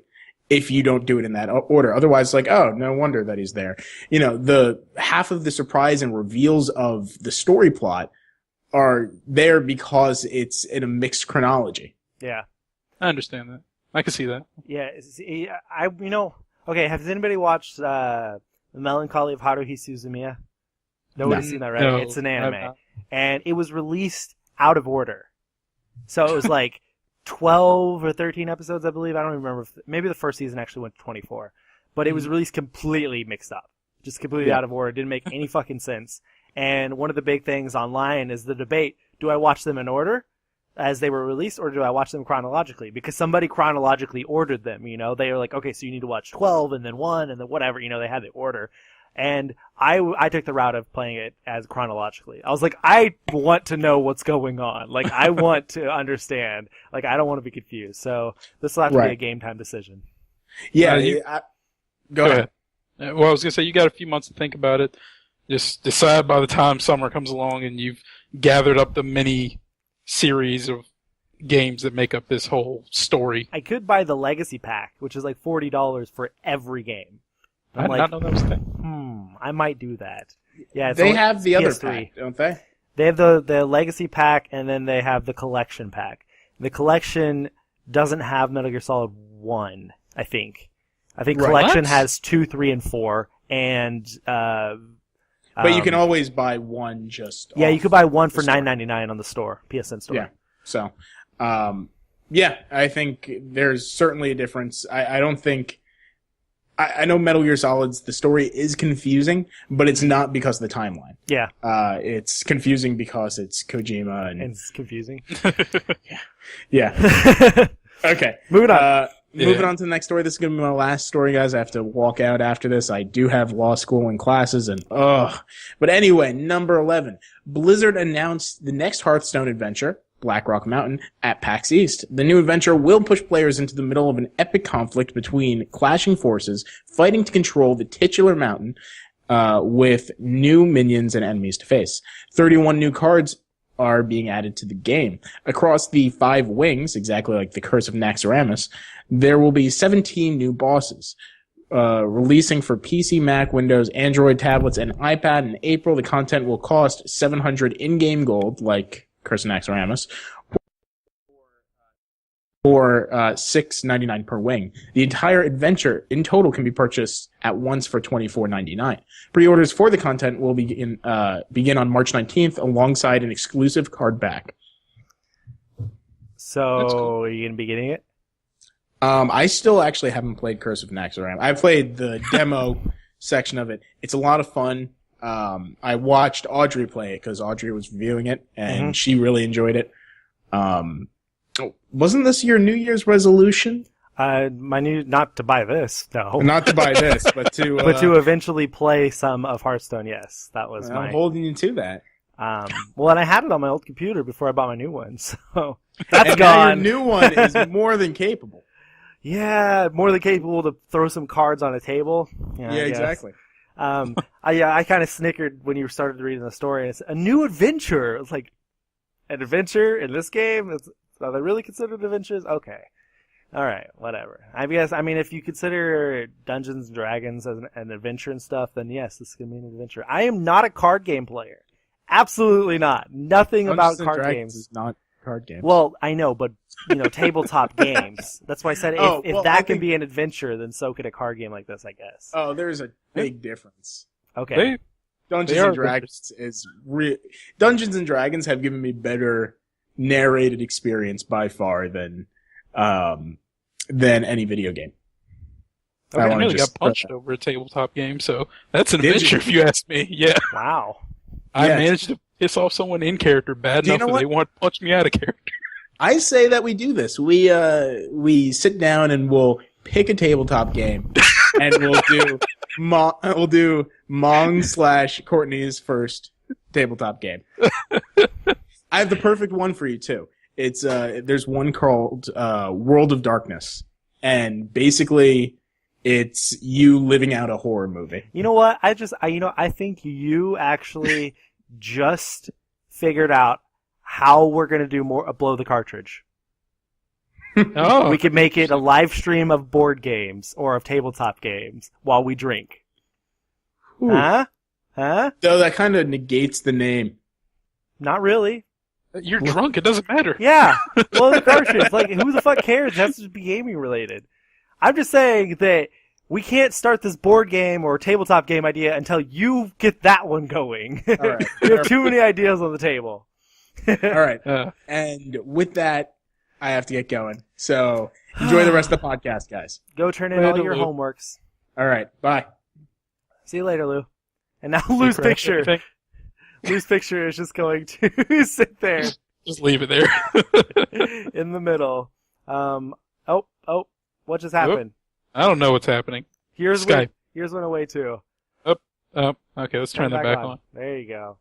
if you don't do it in that order. Otherwise, it's like, oh, no wonder that he's there. You know, the half of the surprise and reveals of the story plot are there because it's in a mixed chronology. Yeah. I understand that. I can see that. Yeah, see, okay, has anybody watched The Melancholy of Haruhi Suzumiya? Nobody's seen that, right? No, It's an anime. I've not. And it was released out of order. So it was like 12 or 13 episodes, I believe. I don't even remember. Maybe the first season actually went to 24. But it was released completely mixed up. Just completely out of order. It didn't make any fucking sense. And one of the big things online is the debate, do I watch them in order as they were released, or do I watch them chronologically? Because somebody chronologically ordered them, you know? They were like, okay, so you need to watch 12 and then 1 and then whatever, you know, they had the order. And I took the route of playing it as chronologically. I was like, I want to know what's going on. Like, I want to understand. Like, I don't want to be confused. So this will have to be a game time decision. Yeah. Go ahead. Well, I was going to say, you got a few months to think about it. Just decide by the time summer comes along and you've gathered up the mini series of games that make up this whole story. I could buy the Legacy Pack, which is like $40 for every game. I did not know that was a thing. I might do that. Yeah, it's They only have the other PS3. pack, don't they? They have the Legacy Pack, and then they have the Collection Pack. The Collection doesn't have Metal Gear Solid 1, I think. I think Right. Collection What? has 2, 3, and 4, and But you can always buy one just yeah, off you could buy one the for store. $9.99 on the store, PSN store. Yeah. So, yeah, I think there's certainly a difference. I don't think... I know Metal Gear Solid's, the story is confusing, but it's not because of the timeline. Yeah, It's confusing because it's Kojima and it's confusing. yeah. Okay. Moving on. Moving on to the next story. This is going to be my last story, guys. I have to walk out after this. I do have law school and classes and ugh. But anyway, number 11. Blizzard announced the next Hearthstone adventure, Blackrock Mountain, at PAX East. The new adventure will push players into the middle of an epic conflict between clashing forces, fighting to control the titular mountain, with new minions and enemies to face. 31 new cards are being added to the game. Across the 5 wings, exactly like the Curse of Naxxramas, there will be 17 new bosses. releasing for PC, Mac, Windows, Android tablets, and iPad in April. The content will cost 700 in-game gold, like Curse of Naxxramas, or $6.99 per wing. The entire adventure in total can be purchased at once for $24.99. Pre-orders for the content will begin on March 19th alongside an exclusive card back. So, cool. are you going to be getting it? I still actually haven't played Curse of Naxxramas. I played the demo section of it. It's a lot of fun. I watched Audrey play it because Audrey was reviewing it, and she really enjoyed it. Wasn't this your New Year's resolution? Not to buy this, no. Not to buy this, but to but to eventually play some of Hearthstone. Yes, that was I'm holding you to that. Well, and I had it on my old computer before I bought my new one, so that's and gone. Now your new one is more than capable. Yeah, more than capable to throw some cards on a table. Yeah, exactly. I kind of snickered when you started reading the story. It's a new adventure. It's like an adventure in this game. Are they really considered adventures? Okay. All right, whatever. I guess, if you consider Dungeons and Dragons as an adventure and stuff, then yes, this is going to be an adventure. I am not a card game player. Absolutely not. Nothing about card games. Is not card games. Well, I know, but, tabletop games. That's why I said if that can be an adventure, then so could a card game like this, I guess. Oh, there's a big difference. Okay. Dungeons and Dragons have given me better narrated experience by far than any video game. Okay, I really got punched over a tabletop game, so that's an adventure if you ask me. Yeah. Wow. I managed to piss off someone in character bad enough that they want to punch me out of character. I say that we do this. We sit down and we'll pick a tabletop game, and we'll do Mong/Courtney's first tabletop game. I have the perfect one for you too. It's there's one called World of Darkness, and basically it's you living out a horror movie. You know what? I think you actually just figured out how we're going to do more blow the cartridge. Oh, we could make it a live stream of board games or of tabletop games while we drink. Ooh. Huh? Though that kind of negates the name. Not really. You're drunk. It doesn't matter. Yeah. Blow the cartridge. Like, who the fuck cares? It has to be gaming related. I'm just saying that we can't start this board game or tabletop game idea until you get that one going. All right. You have too many ideas on the table. All right. And with that, I have to get going. So enjoy the rest of the podcast, guys. Go turn in all your homeworks. All right. Bye. See you later, Lou. And now Lou's picture. Lou's picture is just going to sit there. Just leave it there. In the middle. What just happened? I don't know what's happening. Here's Skype. one away too. Okay, let's turn that back on. There you go.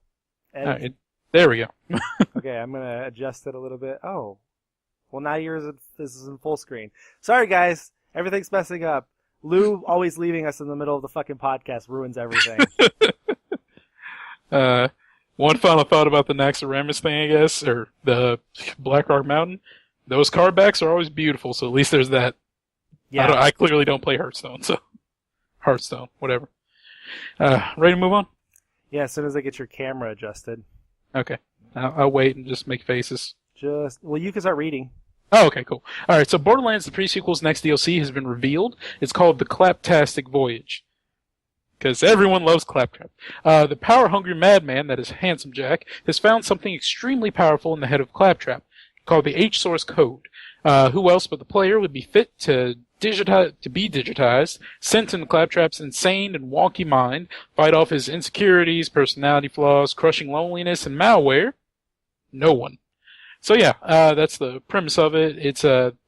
All right, there we go. Okay, I'm gonna adjust it a little bit. Oh, well now this is in full screen. Sorry guys, everything's messing up. Lou always leaving us in the middle of the fucking podcast ruins everything. One final thought about the Naxxramas thing, I guess, or the Black Rock Mountain. Those card backs are always beautiful, so at least there's that. Yeah. I clearly don't play Hearthstone, so Hearthstone, whatever. Ready to move on? Yeah, as soon as I get your camera adjusted. Okay. I'll wait and just make faces. You can start reading. Oh, okay, cool. All right, so Borderlands, the pre-sequel's next DLC has been revealed. It's called The Claptastic Voyage. Because everyone loves Claptrap. The power-hungry madman, that is Handsome Jack, has found something extremely powerful in the head of Claptrap, called the H-Source Code. Who else but the player would be fit to be digitized, sent into Claptrap's insane and wonky mind, fight off his insecurities, personality flaws, crushing loneliness, and malware? No one. So yeah, that's the premise of it. It's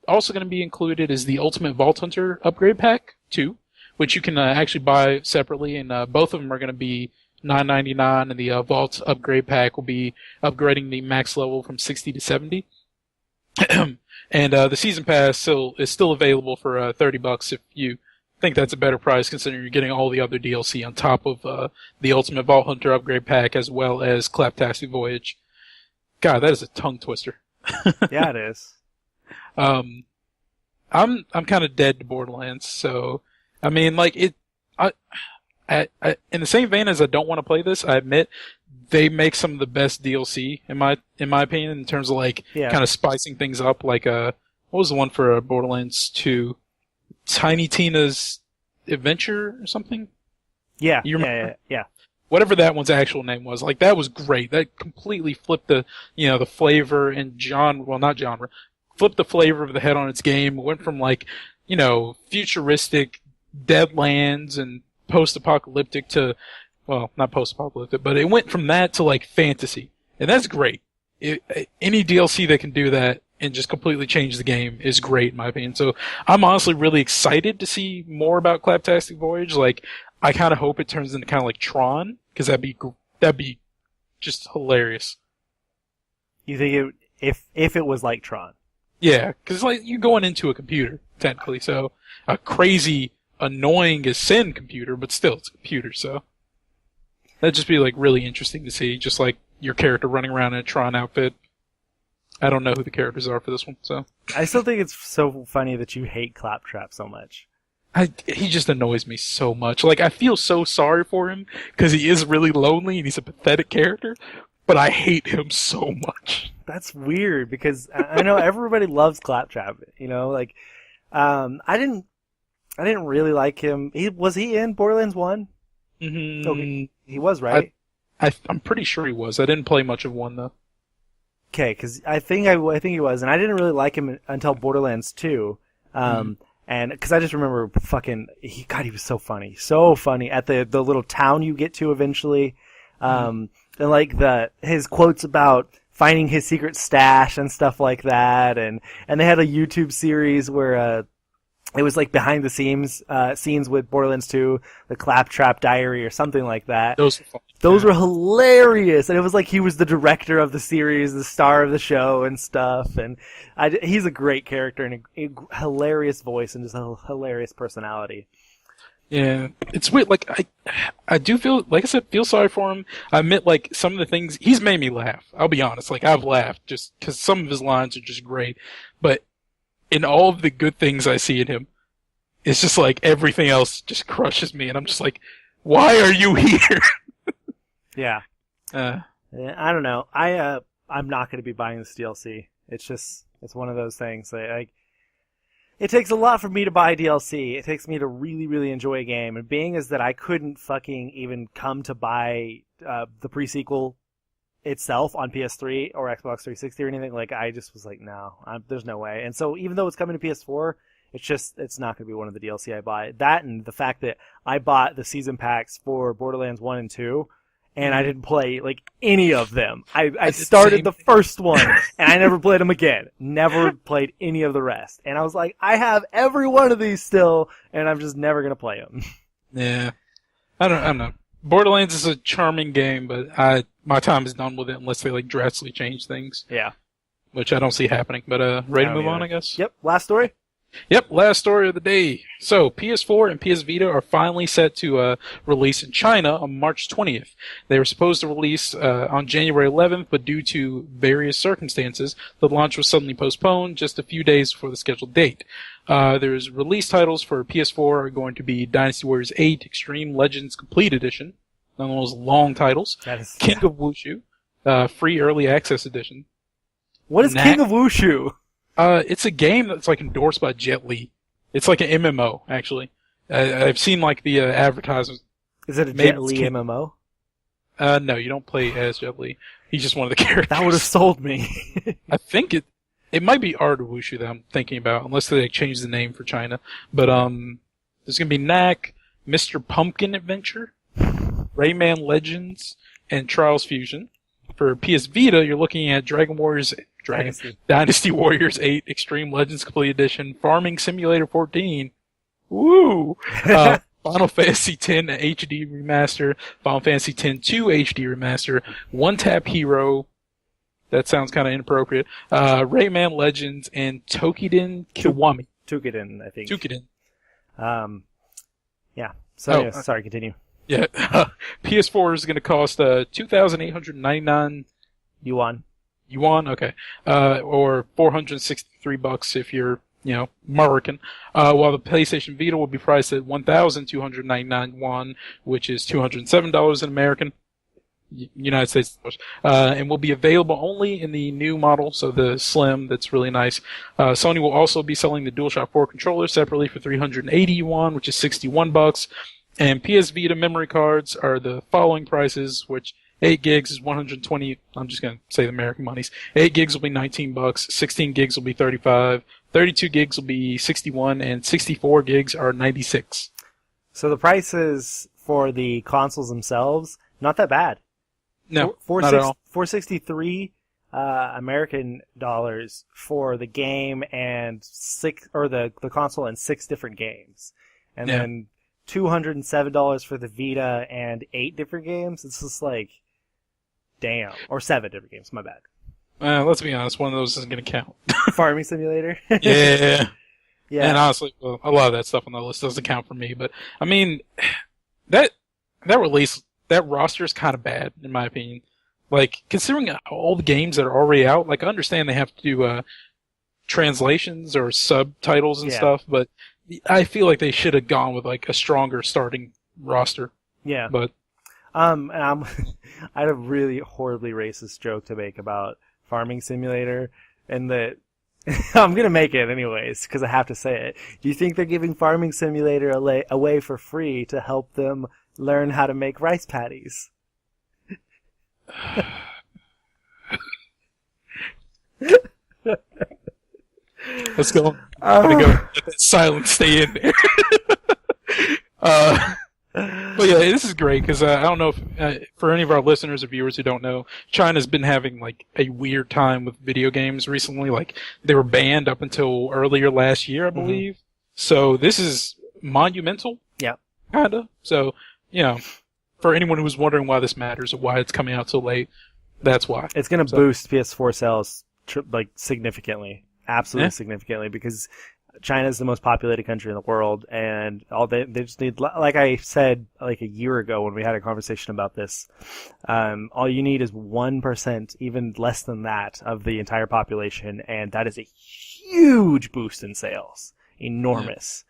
also going to be included as the Ultimate Vault Hunter Upgrade Pack 2, which you can actually buy separately, and both of them are going to be $9.99, and the Vault Upgrade Pack will be upgrading the max level from 60 to 70. And the Season Pass is still available for $30 if you think that's a better price, considering you're getting all the other DLC on top of the Ultimate Vault Hunter Upgrade Pack as well as Claptastic Voyage. God, that is a tongue twister. Yeah, it is. I'm kind of dead to Borderlands, so I mean, like in the same vein as I don't want to play this, I admit they make some of the best DLC in my opinion in terms of like kind of spicing things up. Like what was the one for Borderlands 2? Tiny Tina's Adventure or something? Yeah, You remember? yeah. Whatever that one's actual name was, like that was great. That completely flipped the the flavor and flipped the flavor of the head on its game. It went from like futuristic Deadlands and post-apocalyptic to, well, not post-apocalyptic, but it went from that to like fantasy, and that's great. Any DLC that can do that and just completely change the game is great in my opinion. So I'm honestly really excited to see more about Claptastic Voyage. Like, I kind of hope it turns into kind of like Tron, because that'd be just hilarious. You think if it was like Tron? Yeah, because like you're going into a computer technically, so a crazy, annoying as sin computer, but still it's a computer. So that'd just be like really interesting to see, just like your character running around in a Tron outfit. I don't know who the characters are for this one, so I still think it's so funny that you hate Claptrap so much. He just annoys me so much. Like, I feel so sorry for him because he is really lonely and he's a pathetic character, but I hate him so much. That's weird because I know everybody loves Claptrap. Like I didn't really like him. Was he in Borderlands 1? Mm-hmm. Okay, he was, right? I'm pretty sure he was. I didn't play much of 1 though. Okay, because I think he was, and I didn't really like him until Borderlands 2. And because I just remember he was so funny at the little town you get to eventually, and like his quotes about finding his secret stash and stuff like that, and they had a YouTube series where it was like behind the scenes with Borderlands 2, the Claptrap Diary or something like that. Those were hilarious, and it was like he was the director of the series, the star of the show and stuff. And he's a great character and a hilarious voice and just a hilarious personality. Yeah, it's weird. Like I do feel, like I said, feel sorry for him. I admit, like some of the things he's made me laugh. I'll be honest. Like I've laughed just because some of his lines are just great. But in all of the good things I see in him, it's just like everything else just crushes me, and I'm just like, why are you here? Yeah. I don't know. I'm not going to be buying this DLC. It's one of those things. It takes a lot for me to buy DLC. It takes me to really, really enjoy a game. And being is that I couldn't fucking even come to buy the pre-sequel itself on PS3 or Xbox 360 or anything, like I just was like, no, there's no way. And so even though it's coming to PS4, it's not going to be one of the DLC I buy. That and the fact that I bought the season packs for Borderlands 1 and 2, and I didn't play like any of them. I started the first one and I never played them again. Never played any of the rest. And I was like, I have every one of these still, and I'm just never going to play them. Yeah. I don't know. Borderlands is a charming game, but my time is done with it unless they like drastically change things. Yeah. Which I don't see happening. But ready to move on, I guess? Yep. Last story? Yep, last story of the day. So, PS4 and PS Vita are finally set to release in China on March 20th. They were supposed to release on January 11th, but due to various circumstances, the launch was suddenly postponed just a few days before the scheduled date. There's release titles for PS4 are going to be Dynasty Warriors 8 Extreme Legends Complete Edition, one of those long titles, King of Wushu, Free Early Access Edition. What is King of Wushu? It's a game that's like endorsed by Jet Li. It's like an MMO, actually. I've seen like the advertisements. Is it a Jet Li MMO? No, you don't play as Jet Li. He's just one of the characters. That would have sold me. I think it might be Art of Wushu that I'm thinking about, unless they change the name for China. But there's gonna be Knack, Mr. Pumpkin Adventure, Rayman Legends, and Trials Fusion. For PS Vita, you're looking at Dynasty Warriors 8 Extreme Legends Complete Edition, Farming Simulator 14, woo! Final Fantasy X HD Remaster, Final Fantasy X-2 HD Remaster, One Tap Hero, that sounds kind of inappropriate, Rayman Legends, and Tokiden Kiwami. Tukiden, I think. Tukiden. Yeah. So, sorry, continue. Yeah. PS4 is going to cost 2,899 Yuan. Okay. Or $463 if you're American. While the PlayStation Vita will be priced at 1,299 won, which is $207 in American. United States dollars, and will be available only in the new model, so the Slim, that's really nice. Sony will also be selling the DualShock 4 controller separately for 380 yuan, which is $61, and PS Vita memory cards are the following prices, which 8 gigs is 120, I'm just going to say the American monies. 8 gigs will be $19, 16 gigs will be $35, 32 gigs will be $61, and 64 gigs are $96. So the prices for the consoles themselves, not that bad. No, not at all. $463 American dollars for the game and the console and 6 different games, and then $207 for the Vita and 8 different games. It's just like, damn, or 7 different games. My bad. Let's be honest, one of those isn't going to count. Farming Simulator. Yeah. Yeah. And honestly, well, a lot of that stuff on the list doesn't count for me. But I mean, that release. That roster is kind of bad, in my opinion. Like, considering all the games that are already out, like, I understand they have to do translations or subtitles and stuff, but I feel like they should have gone with, like, a stronger starting roster. Yeah. But and I had a really horribly racist joke to make about Farming Simulator, and that I'm gonna make it anyways because I have to say it. Do you think they're giving Farming Simulator away for free to help them learn how to make rice patties? Let's go. I'm gonna go let that silence stay in there. But yeah, this is great because I don't know if for any of our listeners or viewers who don't know, China's been having like a weird time with video games recently. Like they were banned up until earlier last year, I believe. So this is monumental. Yeah. Kinda. So, for anyone who's wondering why this matters or why it's coming out so late, that's why. It's going to boost PS4 sales significantly, absolutely significantly, because China is the most populated country in the world, and they just need, like I said like a year ago when we had a conversation about this, all you need is 1%, even less than that, of the entire population, and that is a huge boost in sales. Enormous.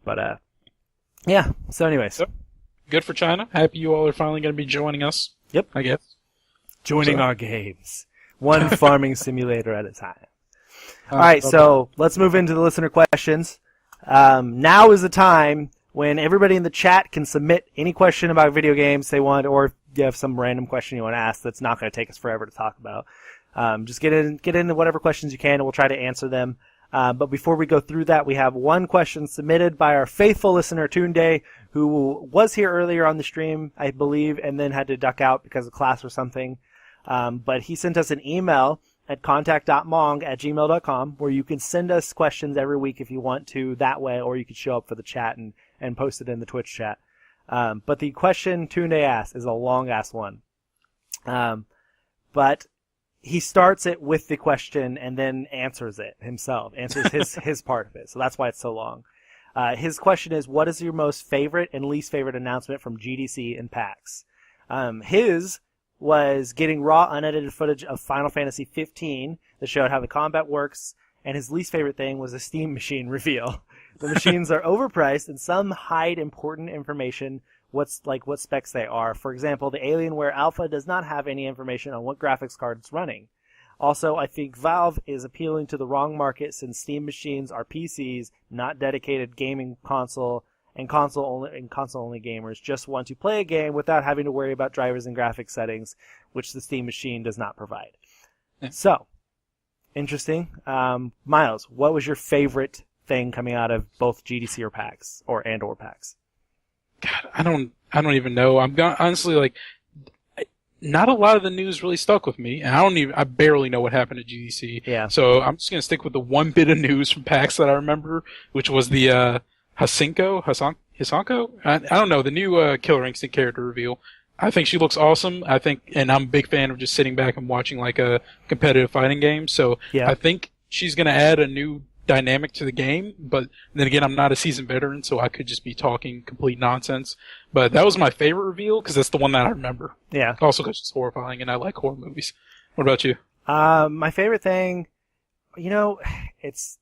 But, yeah, so anyways. So, good for China. Happy you all are finally going to be joining us. Yep. I guess. Joining our games. One farming simulator at a time. All right, so let's move into the listener questions. Now is the time when everybody in the chat can submit any question about video games they want, or if you have some random question you want to ask that's not going to take us forever to talk about. Just get into whatever questions you can, and we'll try to answer them. But before we go through that, we have one question submitted by our faithful listener, Tunde, who was here earlier on the stream, I believe, and then had to duck out because of class or something. But he sent us an email at contact.mong@gmail.com where you can send us questions every week if you want to that way, or you could show up for the chat and post it in the Twitch chat. But the question Tunde asked is a long-ass one. But he starts it with the question and then answers it himself, answers his part of it. So that's why it's so long. His question is, what is your most favorite and least favorite announcement from GDC and PAX? His was getting raw, unedited footage of Final Fantasy 15 that showed how the combat works, and his least favorite thing was a Steam machine reveal. The machines are overpriced, and some hide important information, what specs they are. For example, the Alienware Alpha does not have any information on what graphics card it's running. Also, I think Valve is appealing to the wrong market since Steam machines are PCs, not dedicated gaming console, and console-only gamers just want to play a game without having to worry about drivers and graphics settings, which the Steam machine does not provide. Yeah. So, interesting. Miles, what was your favorite thing coming out of both GDC or PAX, or PAX? God, I don't even know. Honestly, not a lot of the news really stuck with me, and I barely know what happened at GDC. Yeah. So I'm just gonna stick with the one bit of news from PAX that I remember, which was the Hisanko? I don't know, the new Killer Instinct character reveal. I think she looks awesome. And I'm a big fan of just sitting back and watching like a competitive fighting game. So yeah. I think she's gonna add a new dynamic to the game, but then again, I'm not a seasoned veteran, so I could just be talking complete nonsense. But that was my favorite reveal because that's the one that I remember. Yeah. Also because it's horrifying, and I like horror movies. What about you? My favorite thing, it's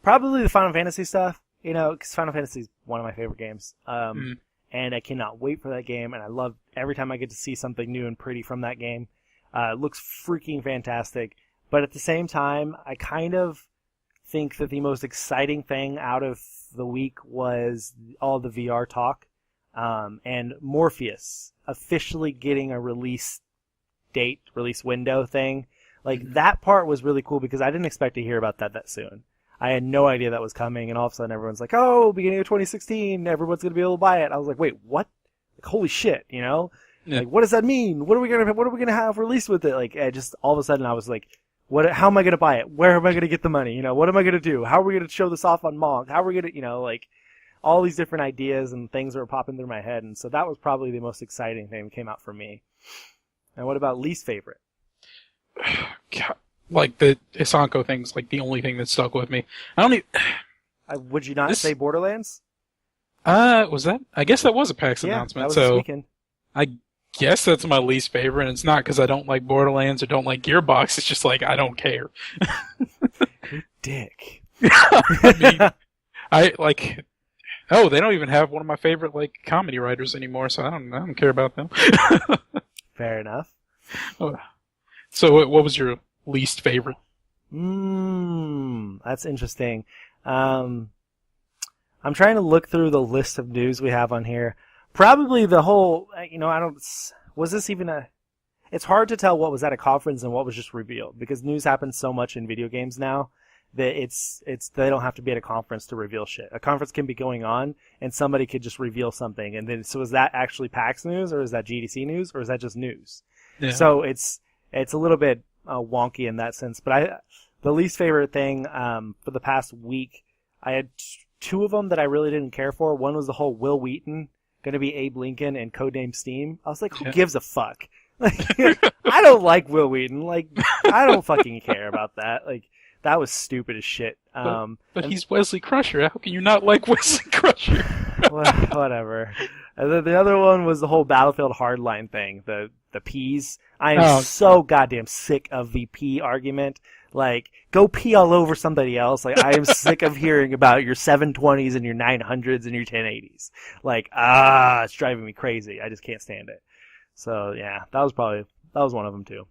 Probably the Final Fantasy stuff, because Final Fantasy is one of my favorite games. And I cannot wait for that game, and I love every time I get to see something new and pretty from that game. It looks freaking fantastic. But at the same time, I kind of think that the most exciting thing out of the week was all the VR talk, and Morpheus officially getting a release window thing. Like, that part was really cool because I didn't expect to hear about that soon. I had no idea that was coming, and all of a sudden everyone's like, oh, beginning of 2016, everyone's going to be able to buy it. I was like, wait, what? Like, holy shit, Yeah. Like, what does that mean? What are we gonna have released with it? Like, just all of a sudden I was like, how am I going to buy it? Where am I going to get the money? What am I going to do? How are we going to show this off on MONG? How are we going to, like, all these different ideas and things that were popping through my head. And so that was probably the most exciting thing that came out for me. And what about least favorite? God, like the Isanko thing's like the only thing that stuck with me. I don't even... Would you not say Borderlands? Was that? I guess that was a PAX announcement. That was so this weekend. I guess that's my least favorite. And it's not because I don't like Borderlands or don't like Gearbox. It's just like I don't care. Dick. I mean, I like. Oh, they don't even have one of my favorite like comedy writers anymore. So I don't care about them. Fair enough. So what was your least favorite? That's interesting. I'm trying to look through the list of news we have on here. Probably the whole, was this even it's hard to tell what was at a conference and what was just revealed because news happens so much in video games now that they don't have to be at a conference to reveal shit. A conference can be going on and somebody could just reveal something and then, so is that actually PAX news or is that GDC news or is that just news? Yeah. So it's a little bit wonky in that sense, but the least favorite thing for the past week, I had two of them that I really didn't care for. One was the whole Will Wheaton going to be Abe Lincoln and Codename Steam. I was like, who gives a fuck? Like, I don't like Will Wheaton. Like, I don't fucking care about that. Like, that was stupid as shit. But he's Wesley Crusher. How can you not like Wesley Crusher? Whatever. And then the other one was the whole Battlefield Hardline thing. The P's. I am so goddamn sick of the P argument. Like, go pee all over somebody else. Like, I am sick of hearing about your 720s and your 900s and your 1080s. Like, it's driving me crazy. I just can't stand it. So, yeah, that was one of them, too.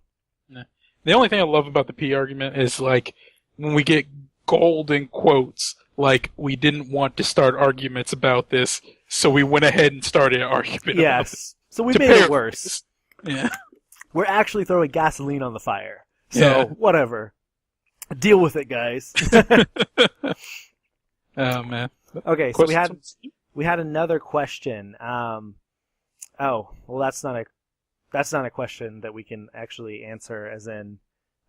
The only thing I love about the P argument is, like, when we get gold in quotes, like, we didn't want to start arguments about this, so we went ahead and started an argument about this. So we made it worse. Yeah. We're actually throwing gasoline on the fire. So, whatever. Deal with it, guys. Oh, man. Okay, so we had another question. That's not a question that we can actually answer as in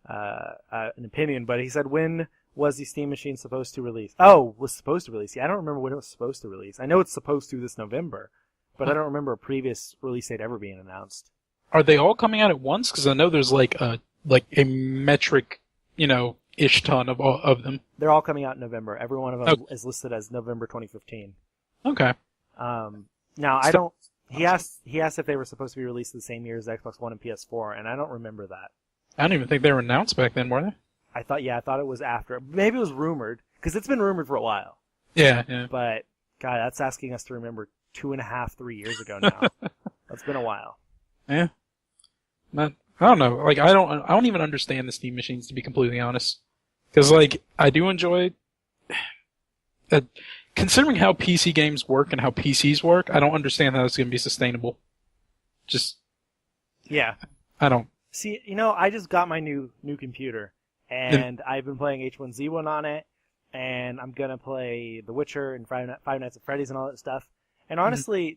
an opinion, but he said, when was the Steam Machine supposed to release? Oh, was supposed to release. Yeah, I don't remember when it was supposed to release. I know it's supposed to this November, but I don't remember a previous release date ever being announced. Are they all coming out at once? Because I know there's like a metric, ish ton of them. They're all coming out in November. Every one of them is listed as November 2015. Okay. Now I don't. He asked if they were supposed to be released the same year as Xbox One and PS4, and I don't remember that. I don't even think they were announced back then, were they? I thought it was after. Maybe it was rumored, because it's been rumored for a while. Yeah. But, God, that's asking us to remember 2.5, 3 years ago now. That's been a while. Yeah. I don't know. Like, I don't even understand the Steam machines, to be completely honest. Because, like, I do enjoy... considering how PC games work and how PCs work, I don't understand how it's going to be sustainable. Just... Yeah. I don't... See, I just got my new computer, and I've been playing H1Z1 on it, and I'm gonna play The Witcher and Five Nights at Freddy's and all that stuff. And honestly,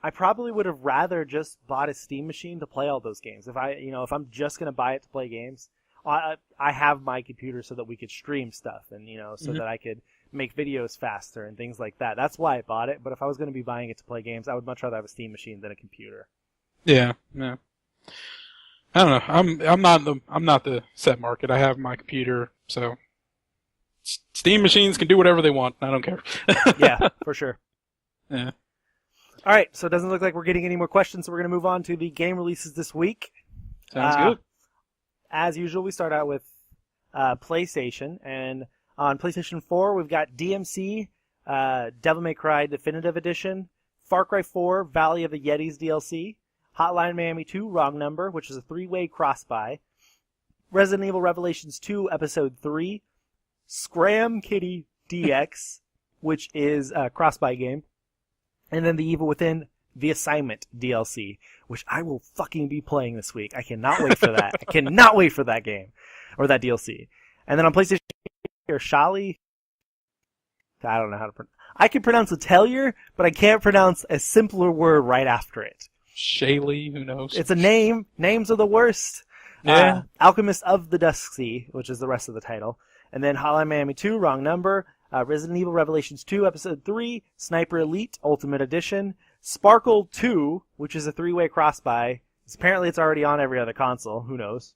I probably would have rather just bought a Steam machine to play all those games. If I'm just gonna buy it to play games, I have my computer so that we could stream stuff, and so that I could make videos faster and things like that. That's why I bought it. But if I was gonna be buying it to play games, I would much rather have a Steam machine than a computer. Yeah. I don't know. I'm not the set market. I have my computer, so Steam machines can do whatever they want. I don't care. Yeah, for sure. Yeah. All right, so it doesn't look like we're getting any more questions, so we're going to move on to the game releases this week. Sounds good. As usual, we start out with PlayStation, and On PlayStation 4, we've got DMC, Devil May Cry Definitive Edition, Far Cry 4, Valley of the Yetis DLC, Hotline Miami 2, Wrong Number, which is a 3-way cross-buy, Resident Evil Revelations 2, Episode 3, Scram Kitty DX, which is a cross-buy game, and then The Evil Within, The Assignment DLC, which I will fucking be playing this week. I cannot wait for that. I cannot wait for that game, or that DLC. And then on PlayStation, or Shali, I don't know how to pronounce. I can pronounce Atelier, but I can't pronounce a simpler word right after it. Shaylee, who knows? It's a name. Names are the worst. Yeah. Alchemist of the Dusk Sea, which is the rest of the title. And then Hotline Miami 2, Wrong Number. Resident Evil Revelations 2, Episode 3. Sniper Elite, Ultimate Edition. Sparkle 2, which is a 3-way cross-buy. Apparently it's already on every other console. Who knows?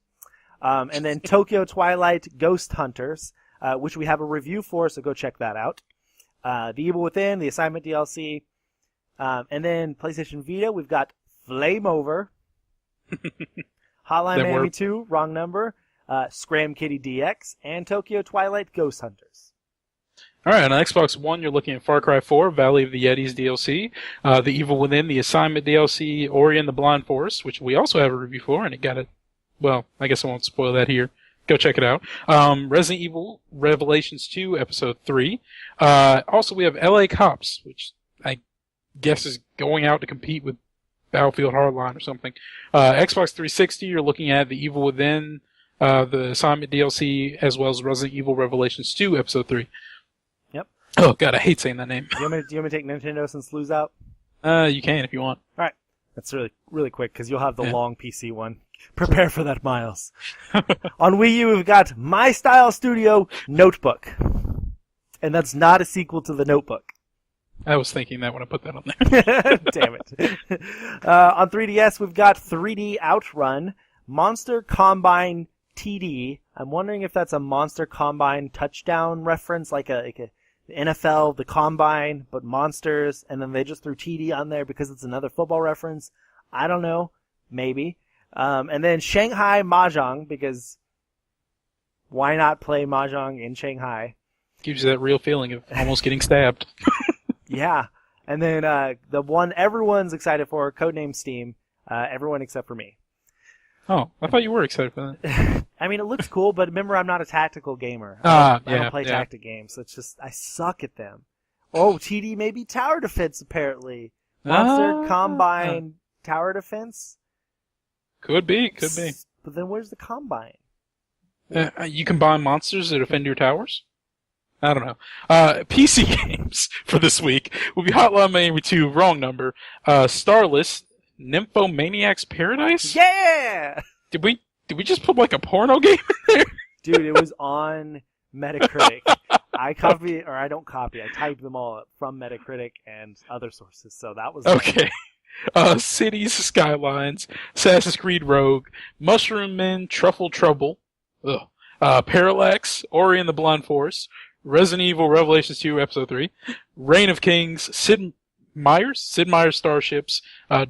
And then Tokyo Twilight Ghost Hunters, which we have a review for, so go check that out. The Evil Within, the Assignment DLC. And then PlayStation Vita, we've got Flame Over. Hotline Miami 2, Wrong Number. Scram Kitty DX. And Tokyo Twilight Ghost Hunters. Alright, on Xbox One, you're looking at Far Cry 4, Valley of the Yetis DLC, The Evil Within, the Assignment DLC, Ori and the Blind Forest, which we also have a review for, and it got it. Well, I guess I won't spoil that here. Go check it out. Resident Evil Revelations 2, Episode 3. Also, we have LA Cops, which I guess is going out to compete with Battlefield Hardline or something. Xbox 360, you're looking at The Evil Within, the Assignment DLC, as well as Resident Evil Revelations 2, Episode 3. Yep. Oh, God, I hate saying that name. Do you want me to take Nintendo since Lou's out? You can if you want. All right. That's really quick, because you'll have the long PC one. Prepare for that, Miles. On Wii U, we've got My Style Studio Notebook. And that's not a sequel to The Notebook. I was thinking that when I put that on there. Damn it. On 3DS, we've got 3D Outrun, Monster Combine TD. I'm wondering if that's a Monster Combine touchdown reference, like a NFL, the Combine, but monsters, and then they just threw TD on there because it's another football reference. I don't know. Maybe. And then Shanghai Mahjong, because why not play Mahjong in Shanghai? Gives you that real feeling of almost getting stabbed. Yeah. And then the one everyone's excited for, Codename Steam, everyone except for me. Oh, I thought you were excited for that. I mean, it looks cool, but remember, I'm not a tactical gamer. I don't play tactic games, so it's just, I suck at them. Oh, TD may be tower defense, apparently. Monster Combine Tower Defense? Could be. But then where's the Combine? You combine monsters to defend your towers? I don't know. PC games for this week will be Hotline Miami 2, Wrong Number, Starless, Nymphomaniac's Paradise? Yeah! Did we just put like a porno game in there? Dude, it was on Metacritic. I typed them all up from Metacritic and other sources, so that was okay. Cities, Skylines, Assassin's Creed Rogue, Mushroom Men, Truffle Trouble, Parallax, Ori and the Blind Forest, Resident Evil Revelations 2, Episode 3, Reign of Kings, Sid Meier's Starships,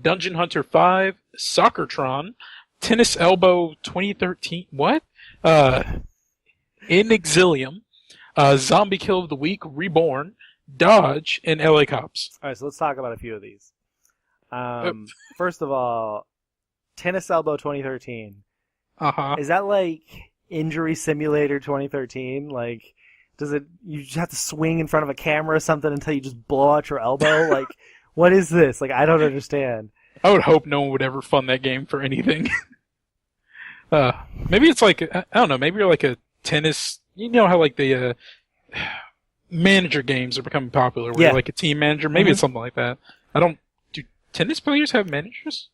Dungeon Hunter 5, Soccertron, Tennis Elbow 2013, what? Inexilium, Zombie Kill of the Week, Reborn, Dodge, and LA Cops. Alright, so let's talk about a few of these. First of all, Tennis Elbow 2013. Uh-huh. Is that like Injury Simulator 2013? Like, you just have to swing in front of a camera or something until you just blow out your elbow? Like, what is this? Like, I don't understand. I would hope no one would ever fund that game for anything. Maybe it's like, I don't know, maybe you're like a tennis, you know how like the, manager games are becoming popular where you're like a team manager? Maybe it's something like that. Do tennis players have managers?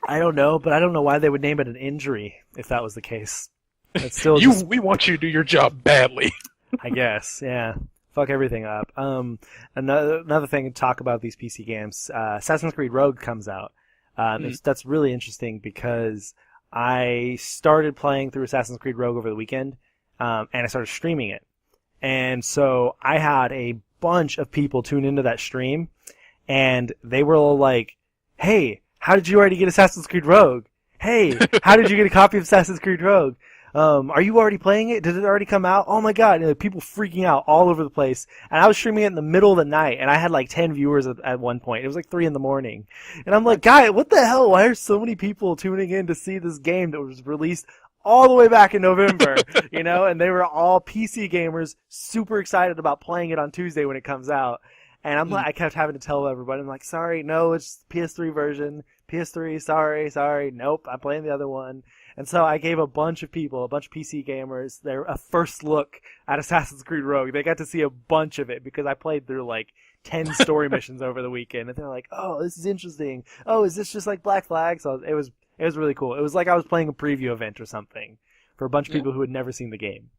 I don't know, but I don't know why they would name it an injury if that was the case. It's still we want you to do your job badly. I guess, yeah. Fuck everything up. Another thing to talk about these PC games, Assassin's Creed Rogue comes out. That's really interesting because I started playing through Assassin's Creed Rogue over the weekend, and I started streaming it. And so I had a bunch of people tune into that stream, and they were all like, hey, how did you already get Assassin's Creed Rogue? Hey, how did you get a copy of Assassin's Creed Rogue? Are you already playing it? Did it already come out? Oh my god! And people freaking out all over the place. And I was streaming it in the middle of the night, and I had like 10 viewers at one point. It was like 3 in the morning, and I'm like, guy, what the hell? Why are so many people tuning in to see this game that was released all the way back in November? And they were all PC gamers, super excited about playing it on Tuesday when it comes out. And I kept having to tell everybody, I'm like, sorry, no, it's PS3 version. PS3, sorry, nope, I'm playing the other one. And so I gave a bunch of people, a bunch of PC gamers, a first look at Assassin's Creed Rogue. They got to see a bunch of it because I played through like 10 story missions over the weekend. And they're like, oh, this is interesting. Oh, is this just like Black Flag? So it was really cool. It was like I was playing a preview event or something for a bunch of people who had never seen the game.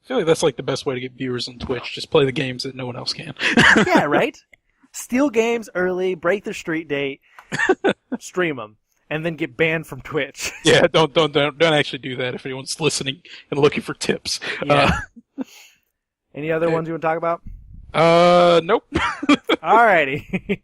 I feel like that's like the best way to get viewers on Twitch. Just play the games that no one else can. Yeah, right? Steal games early, break their street date, stream them, and then get banned from Twitch. Yeah, don't actually do that if anyone's listening and looking for tips. Yeah. Any other ones you want to talk about? Nope. Alrighty.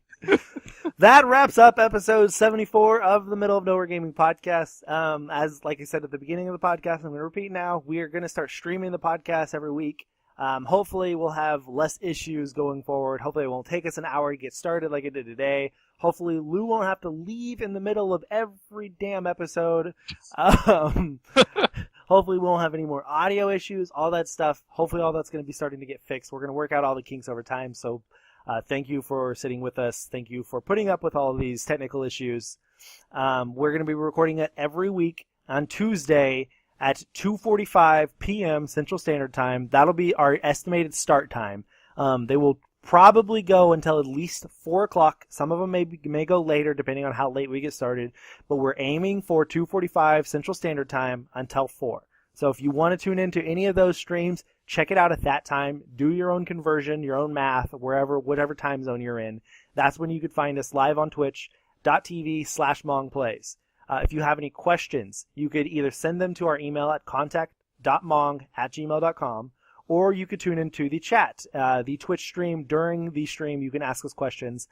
That wraps up episode 74 of the Middle of Nowhere Gaming Podcast. As like I said at the beginning of the podcast, I'm going to repeat now, we are going to start streaming the podcast every week. Hopefully we'll have less issues going forward. Hopefully it won't take us an hour to get started like it did today. Hopefully Lou won't have to leave in the middle of every damn episode. Hopefully we won't have any more audio issues, all that stuff. Hopefully all that's going to be starting to get fixed. We're going to work out all the kinks over time, so thank you for sitting with us. Thank you for putting up with all of these technical issues. We're going to be recording it every week on Tuesday at 2:45 p.m. Central Standard Time. That'll be our estimated start time. They will probably go until at least 4 o'clock. Some of them may go later depending on how late we get started. But we're aiming for 2:45 Central Standard Time until 4. So if you want to tune into any of those streams, check it out at that time. Do your own conversion, your own math, whatever time zone you're in. That's when you could find us live on twitch.tv/mongplays. If you have any questions, you could either send them to our email at contact.mong@gmail.com, or you could tune into the chat, the Twitch stream. During the stream, you can ask us questions.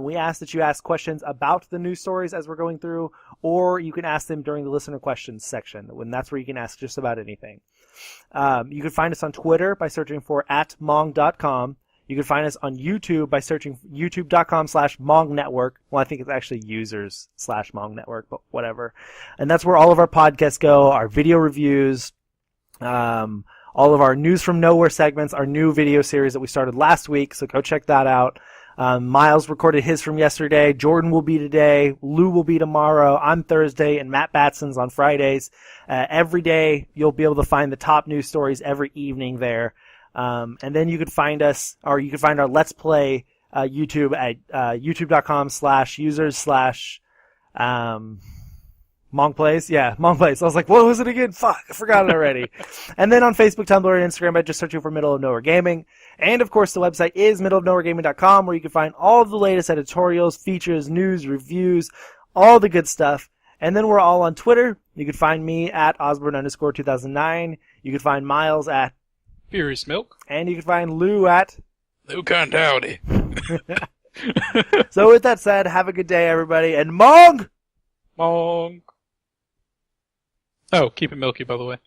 We ask that you ask questions about the news stories as we're going through, or you can ask them during the listener questions section, when that's where you can ask just about anything. You can find us on Twitter by searching for @mong.com. You can find us on YouTube by searching youtube.com/mongnetwork. Well, I think it's actually users/mongnetwork, but whatever. And that's where all of our podcasts go, our video reviews, all of our News from Nowhere segments, our new video series that we started last week, so go check that out. Miles recorded his from yesterday. Jordan will be today. Lou will be tomorrow. I'm Thursday, and Matt Batson's on Fridays. Every day, you'll be able to find the top news stories every evening there. And then you could find us, or you can find our Let's Play YouTube at youtube.com/users/MongPlays. Yeah, MongPlays. I was like, what was it again? Fuck, I forgot it already. And then on Facebook, Tumblr, and Instagram by just searching for Middle of Nowhere Gaming. And of course, the website is middleofnowheregaming.com, where you can find all of the latest editorials, features, news, reviews, all the good stuff. And then we're all on Twitter. You can find me at Osborne_2009. You can find Miles at Furious Milk. And you can find Lou at Lou Condowdy. So with that said, have a good day, everybody, and Mong! Mong. Oh, keep it milky, by the way.